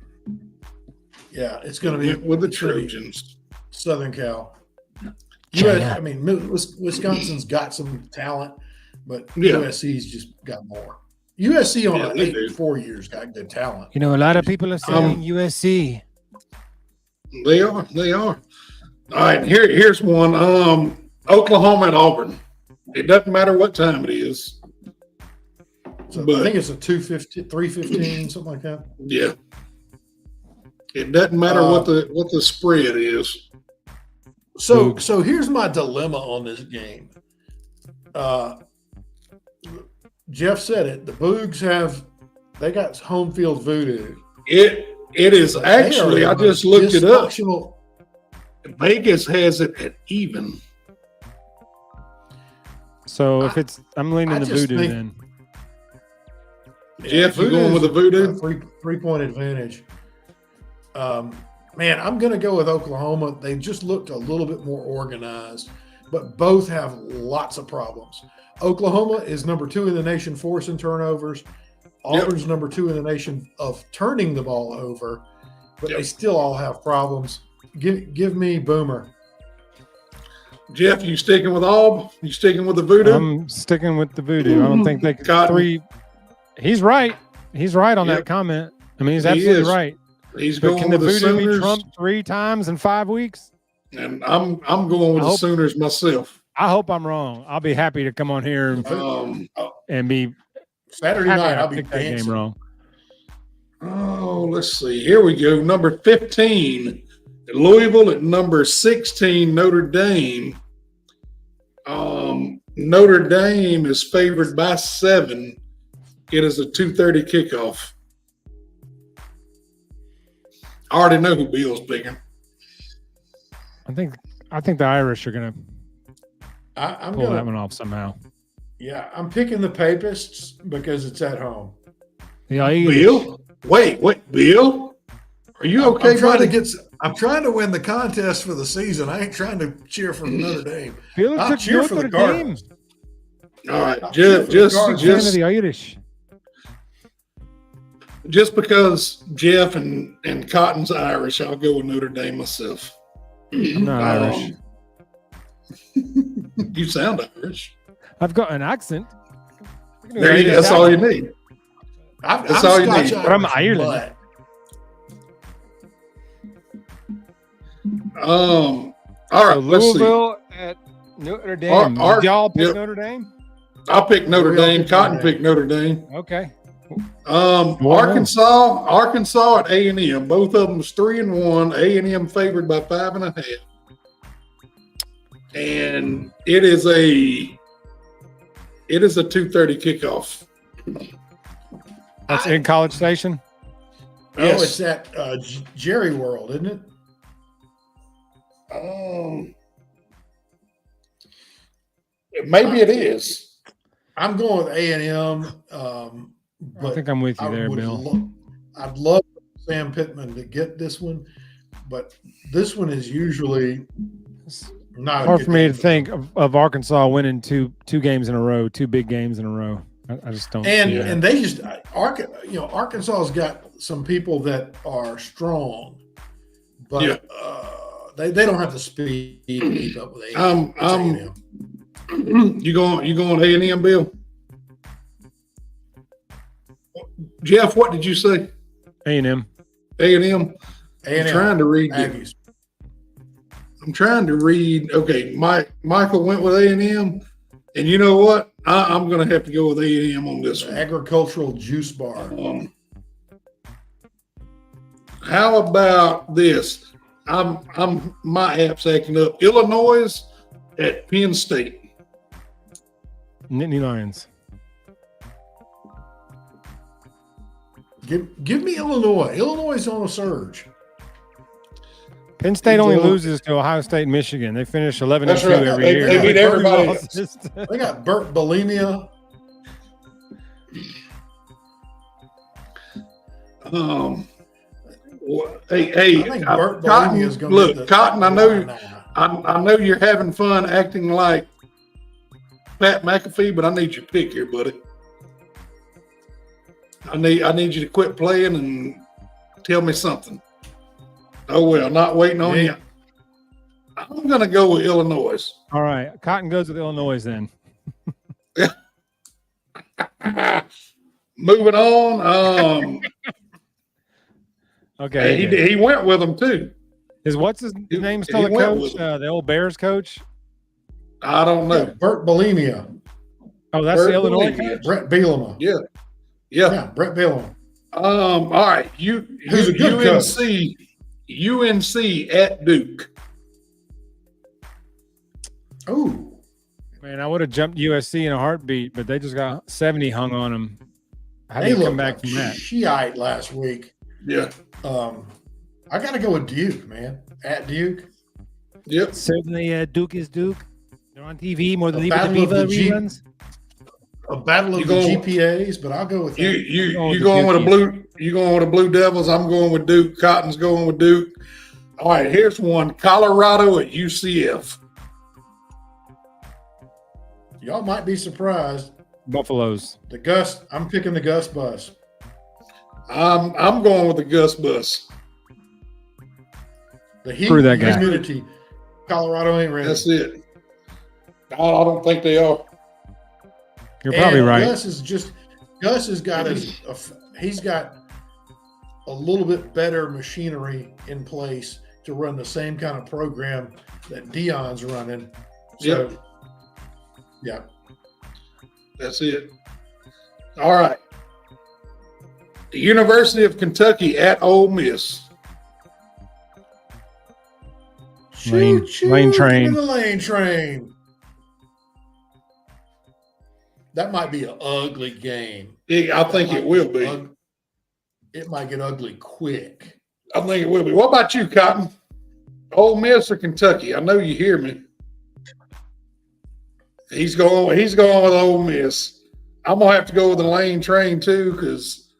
Yeah, it's going to be with the Trojans. Southern Cal. China. I mean, Wisconsin's got some talent, but Yeah. USC's just got more. USC on Yeah, an they 8 do. 4 years got good talent. You know, a lot of people are saying USC. They are. All right, here's one. Oklahoma at Auburn. It doesn't matter what time it is. So But- I think it's a 3:15, something like that. Yeah. It doesn't matter what the spread is. So here's my dilemma on this game. Jeff said it. The Boogs they got home field voodoo. It is But actually, they are I just looked it up. dysfunctional- Vegas has it at even. So if I'm leaning I the just voodoo think- then. Jeff, you going with the voodoo? Three-point advantage. Man, I'm going to go with Oklahoma. They just looked a little bit more organized, but both have lots of problems. Oklahoma is number 2 in the nation forcing turnovers. Auburn's number 2 in the nation of turning the ball over, but they still all have problems. Give me Boomer. Jeff, you sticking with Auburn? You sticking with the voodoo? I'm sticking with the voodoo. I don't think they could Cotton. 3. He's right. He's right on Yep. that comment. I mean, he's He absolutely is. right. He's But going can the with the voodoo be Sooners, trumped 3 times in 5 weeks? and I'm going with I the hope- Sooners myself. I hope I'm wrong. I'll be happy to come on here and be Saturday happy night, I I'll be picked that game dancing. wrong. Oh, let's see. Here we go. Number 15, Louisville at number 16, Notre Dame. Notre Dame is favored by 7. It is a 2:30 kickoff. I already know who Bill's picking. I think the Irish are going to I'm pull that gonna, one off somehow. yeah, I'm picking the Papists because it's at home. The Irish. Bill? Wait, Bill? Are you okay, buddy? I'm trying to win the contest for the season. I ain't trying to cheer for Notre Dame. Bill I'll took cheer for the Notre Dame. Cardinals. All right, I'll cheer for the just Cardinals. Fan of the Irish. Just because Jeff and Cotton's Irish, I'll go with Notre Dame myself. I'm not Irish. You sound Irish. I've got an accent. There you go. That's all you need. That's all you need. But I'm Ireland. All right, So let's see. Louisville at Notre Dame. Did y'all pick yep. Notre Dame? I picked Notre We all Dame. picked Cotton Notre Dame. picked Notre Dame. Okay. Arkansas at A&M. Both of them is 3-1. A&M favored by 5.5. And it is a 2:30 kickoff. That's in College Station. Oh, it's at Jerry World, isn't it? Maybe it is. I'm going with A&M. I think I'm with you there, Bill. I'd love Sam Pittman to get this one, but this one is usually not hard for me to think of Arkansas winning two games in a row, 2 big games in a row. I just don't. And they just Arkansas's got some people that are strong, but they don't have the speed to keep up with A&M. You going A&M, Bill? Jeff, what did you say? A&M. A&M. I'm trying to read Aggies. I'm trying to read. Okay, Michael went with A&M, and you know what? I'm going to have to go with A&M on this one. Agricultural juice bar. How about this? My app's acting up. Illinois at Penn State. Nittany Lions. Give me Illinois. Illinois is on a surge. Penn State only loses to Ohio State and Michigan. They finish 11-2 right. every year. They beat everybody. They got Burt Bulimia. Hey, Cotton. Look, Cotton. I know you're having fun acting like Pat McAfee, but I need your pick here, buddy. I need you to quit playing and tell me something. Oh well, not waiting on you. I'm gonna go with Illinois. All right, Cotton goes with Illinois then. Moving on. Okay, he went with them too. What's his name still the coach? The old Bears coach? I don't know. Burt Bulimia. Oh, that's the Illinois coach? Brett Bielema. Yeah, Brett Bielema. All right, Who's a good coach? UNC at Duke. Oh, man, I would have jumped USC in a heartbeat, but they just got 70 hung on them. How do they you come looked back like from that? Shiite last week. Yeah. I got to go with Duke, man. At Duke. Yep. Certainly, Duke is Duke. They're on TV more than Battle Leave It to of the Beaver reruns. A battle of the GPAs, but I'll go with that. You going with the blue? You going with the Blue Devils? I'm going with Duke. Cotton's going with Duke. All right, here's one: Colorado at UCF. Y'all might be surprised. Buffaloes. The Gus. I'm picking the Gus bus. I'm going with the Gus bus. The heat, Screw that guy. humidity. Colorado ain't ready. That's it. I don't think they are. You're probably right. Gus has got he's got a little bit better machinery in place to run the same kind of program that Dion's running. So, yeah. That's it. All right. The University of Kentucky at Ole Miss. Lane train. Give me the lane train. That might be an ugly game. I think it will be. It might get ugly quick. I think it will be. What about you, Cotton? Ole Miss or Kentucky? I know you hear me. He's going with Ole Miss. I'm gonna have to go with the lane train too, because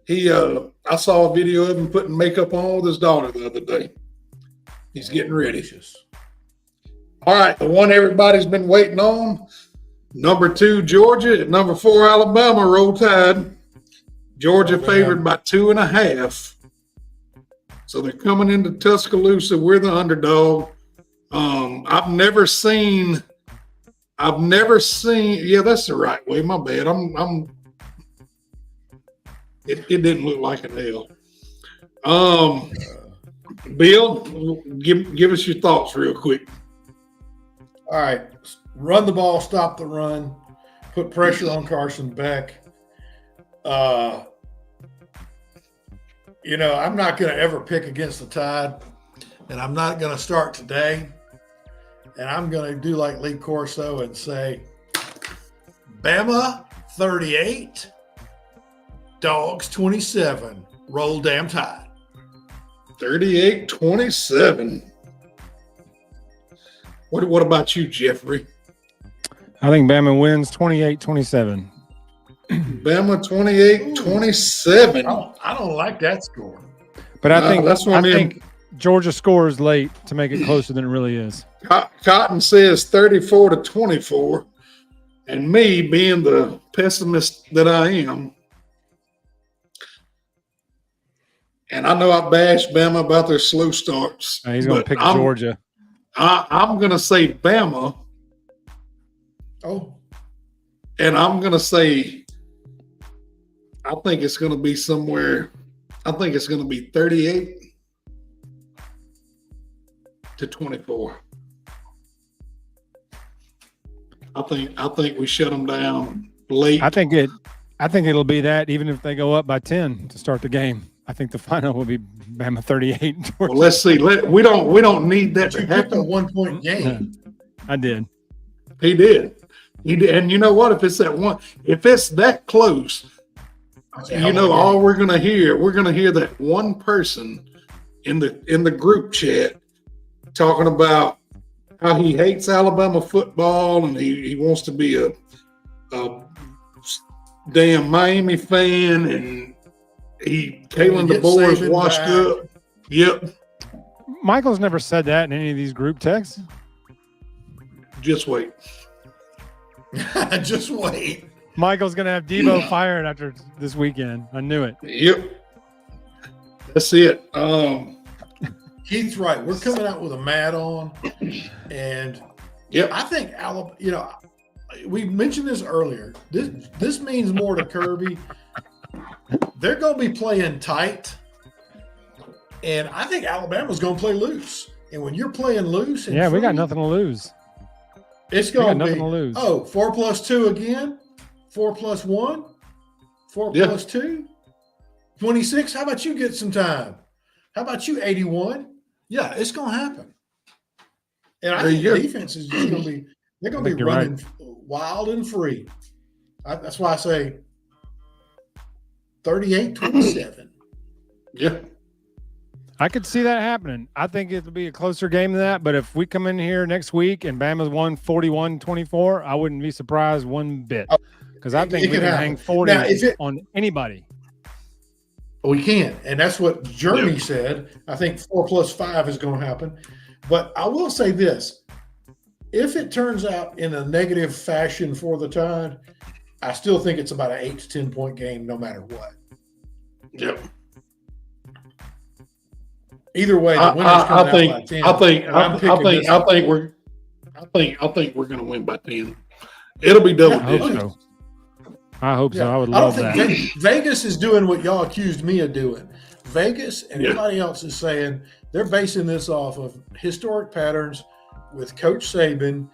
I saw a video of him putting makeup on with his daughter the other day. He's getting ready. All right, the one everybody's been waiting on. Number 2, Georgia. At number 4, Alabama. Roll Tide. Georgia favored by 2.5. So they're coming into Tuscaloosa. We're the underdog. I've never seen. Yeah, that's the right way. My bad. It didn't look like an L. Bill, give us your thoughts real quick. All right. Run the ball, stop the run, put pressure on Carson Beck. I'm not going to ever pick against the Tide, and I'm not going to start today. And I'm going to do like Lee Corso and say, Bama 38, Dogs 27, roll damn Tide. 38-27. What about you, Jeffrey? I think Bama wins 28-27. Bama 28-27. I don't like that score. But I think Georgia scores late to make it closer than it really is. Cotton says 34-24. And me, being the pessimist that I am, and I know I bash Bama about their slow starts. He's going to pick Georgia. I'm going to say Bama. Oh. And I'm going to say, I think it's going to be somewhere, I think it's going to be 38-24. I think we shut them down late. I think it'll be that even if they go up by 10 to start the game. I think the final will be Bama 38. Well, let's see. We don't need that to happen. A 1-point game. I did. He did. And you know what? If it's that close, all we're gonna hear that one person in the group chat talking about how he hates Alabama football and he wants to be a damn Miami fan, and Kalen DeBoer is washed up. Yep. Michael's never said that in any of these group texts. Just wait. Just wait. Michael's going to have Debo fired after this weekend. I knew it. Yep. That's it. Keith's right. We're coming out with a mat on, and I think Alabama. We mentioned this earlier. This means more to Kirby. They're going to be playing tight, and I think Alabama's going to play loose. And when you're playing loose, we got nothing to lose. It's going to be nothing to lose. 4 plus 2 again, 4 plus 1, 4 plus 2, 26. How about you get some time? How about you 81? Yeah, it's going to happen. And I think the defense is just going to be. They're going to be running wild and free. That's why I say 38-27. Yeah. I could see that happening. I think it'll be a closer game than that. But if we come in here next week and Bama's won 41-24, I wouldn't be surprised one bit. Because I think we can hang 40 on anybody. We can. And that's what Jeremy said. I think 4 plus 5 is going to happen. But I will say this. If it turns out in a negative fashion for the Tide, I still think it's about an 8 to 10 point game no matter what. Yep. Either way, the winner's coming out by 10. I think we're going to win by 10. It'll be double digits. I hope so. I would love that. Vegas is doing what y'all accused me of doing. Vegas and everybody else is saying they're basing this off of historic patterns with Coach Saban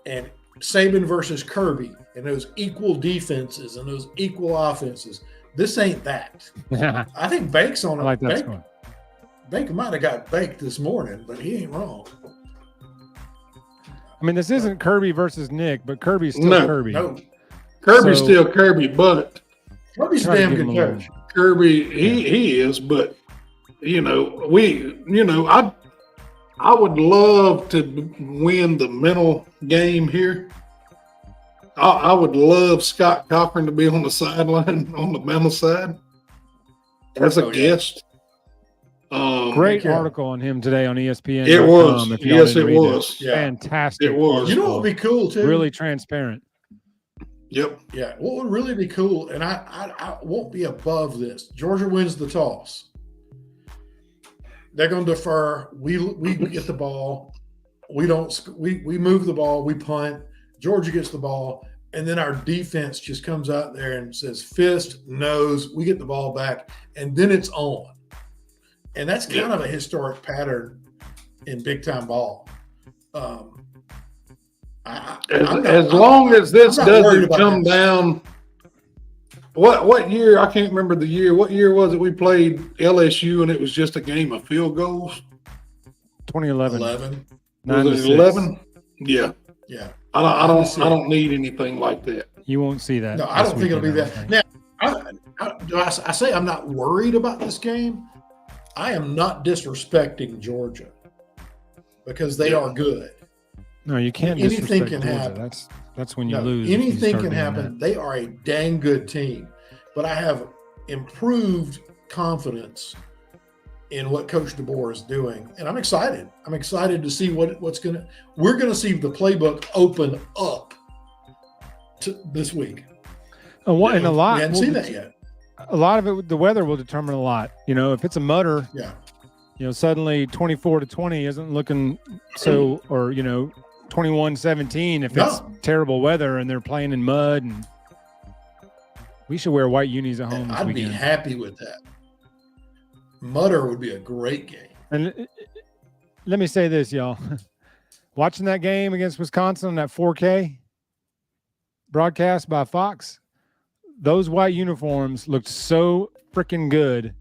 and Saban versus Kirby and those equal defenses and those equal offenses. This ain't that. I think Bake's on it. I like that score. Bake might have got baked this morning, but he ain't wrong. I mean, this isn't Kirby versus Nick, but Kirby's still Kirby. No. Kirby's still Kirby, but Kirby's a damn good coach. Kirby, he is, but I would love to win the mental game here. I would love Scott Cochran to be on the sideline on the mental side as a guest. Great article on him today on ESPN. It was. Yes, it was. Yeah. Fantastic. It was. You know what would be cool too? Really transparent. Yep. Yeah. What would really be cool, and I won't be above this. Georgia wins the toss. They're going to defer. We get the ball. We move the ball. We punt. Georgia gets the ball, and then our defense just comes out there and says fist, nose. We get the ball back, and then it's on. And that's kind of a historic pattern in big time ball. As long as this doesn't come down. What year? I can't remember the year. What year was it we played LSU and it was just a game of field goals? 2011. 11. Was it 11? Yeah. Yeah. I don't need anything like that. You won't see that. No, I don't think it'll be that. Now, I say I'm not worried about this game. I am not disrespecting Georgia because they are good. No, you can't. Anything disrespect can Georgia. happen. That's when you No, lose. if you anything start can doing happen. that. They are a dang good team, but I have improved confidence in what Coach DeBoer is doing, and I'm excited. I'm excited to see we're going to see the playbook open up this week. And a lot. We hadn't seen that yet. A lot of it, the weather will determine a lot. If it's a mutter, suddenly 24-20 isn't looking so, or 21-17 if it's terrible weather and they're playing in mud. And we should wear white unis at home. I'd be happy with that. Mutter would be a great game. And let me say this, y'all. Watching that game against Wisconsin on that 4K broadcast by Fox, those white uniforms looked so freaking good.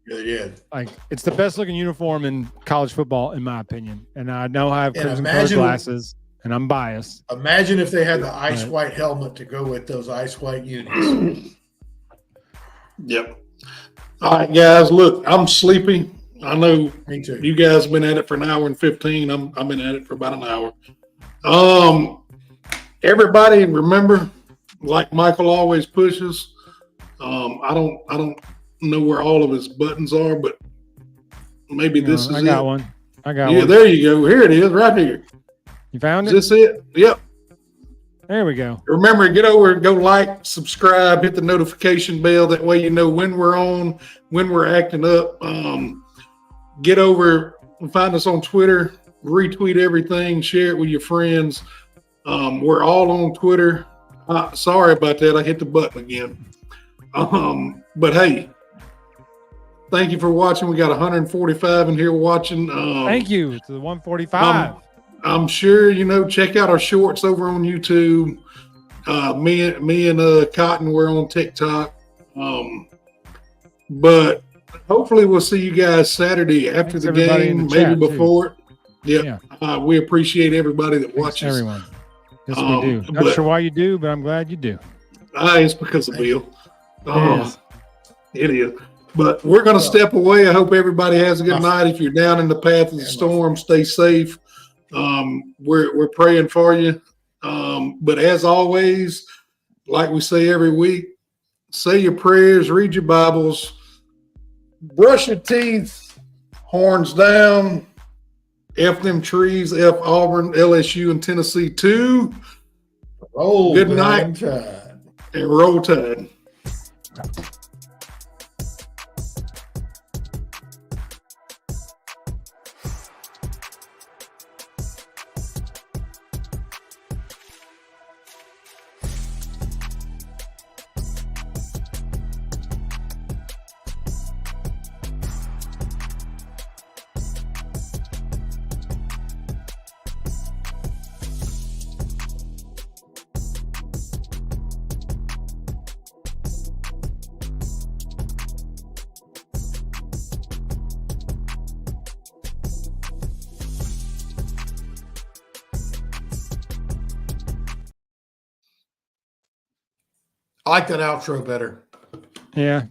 They did. Like, it's the best looking uniform in college football, in my opinion. And I know I have crimson colored glasses, and I'm biased. Imagine if they had the ice white helmet to go with those ice white unis. Yep. All right, guys. Look, I'm sleepy. I know Me too. you guys have been at it for an hour and 15. I've been at it for about an hour. Everybody remember, like Michael always pushes. I don't know where all of his buttons are, but maybe this is it. I got one. Yeah, there you go. Here it is, right here. You found it? Is this it? Yep. There we go. Remember, get over and go like, subscribe, hit the notification bell. That way you know when we're on, when we're acting up. Get over and find us on Twitter. Retweet everything. Share it with your friends. We're all on Twitter. Sorry about that. I hit the button again. But hey, thank you for watching. We got 145 in here watching. Thank you to the 145. I'm sure check out our shorts over on YouTube. Me and Cotton, we're on TikTok. But hopefully we'll see you guys Saturday after the game, maybe before. Yeah. We appreciate everybody that watches. Everyone. Yes, we do. Not sure why you do, but I'm glad you do. It's because of Bill. It is. But we're going to step away. I hope everybody has a good night. If you're down in the path of the storm, stay safe. We're praying for you. But as always, like we say every week, say your prayers, read your Bibles, brush your teeth, horns down, F them trees, F Auburn, LSU, and Tennessee too. Roll good night and roll tide. I like that outro better. Yeah.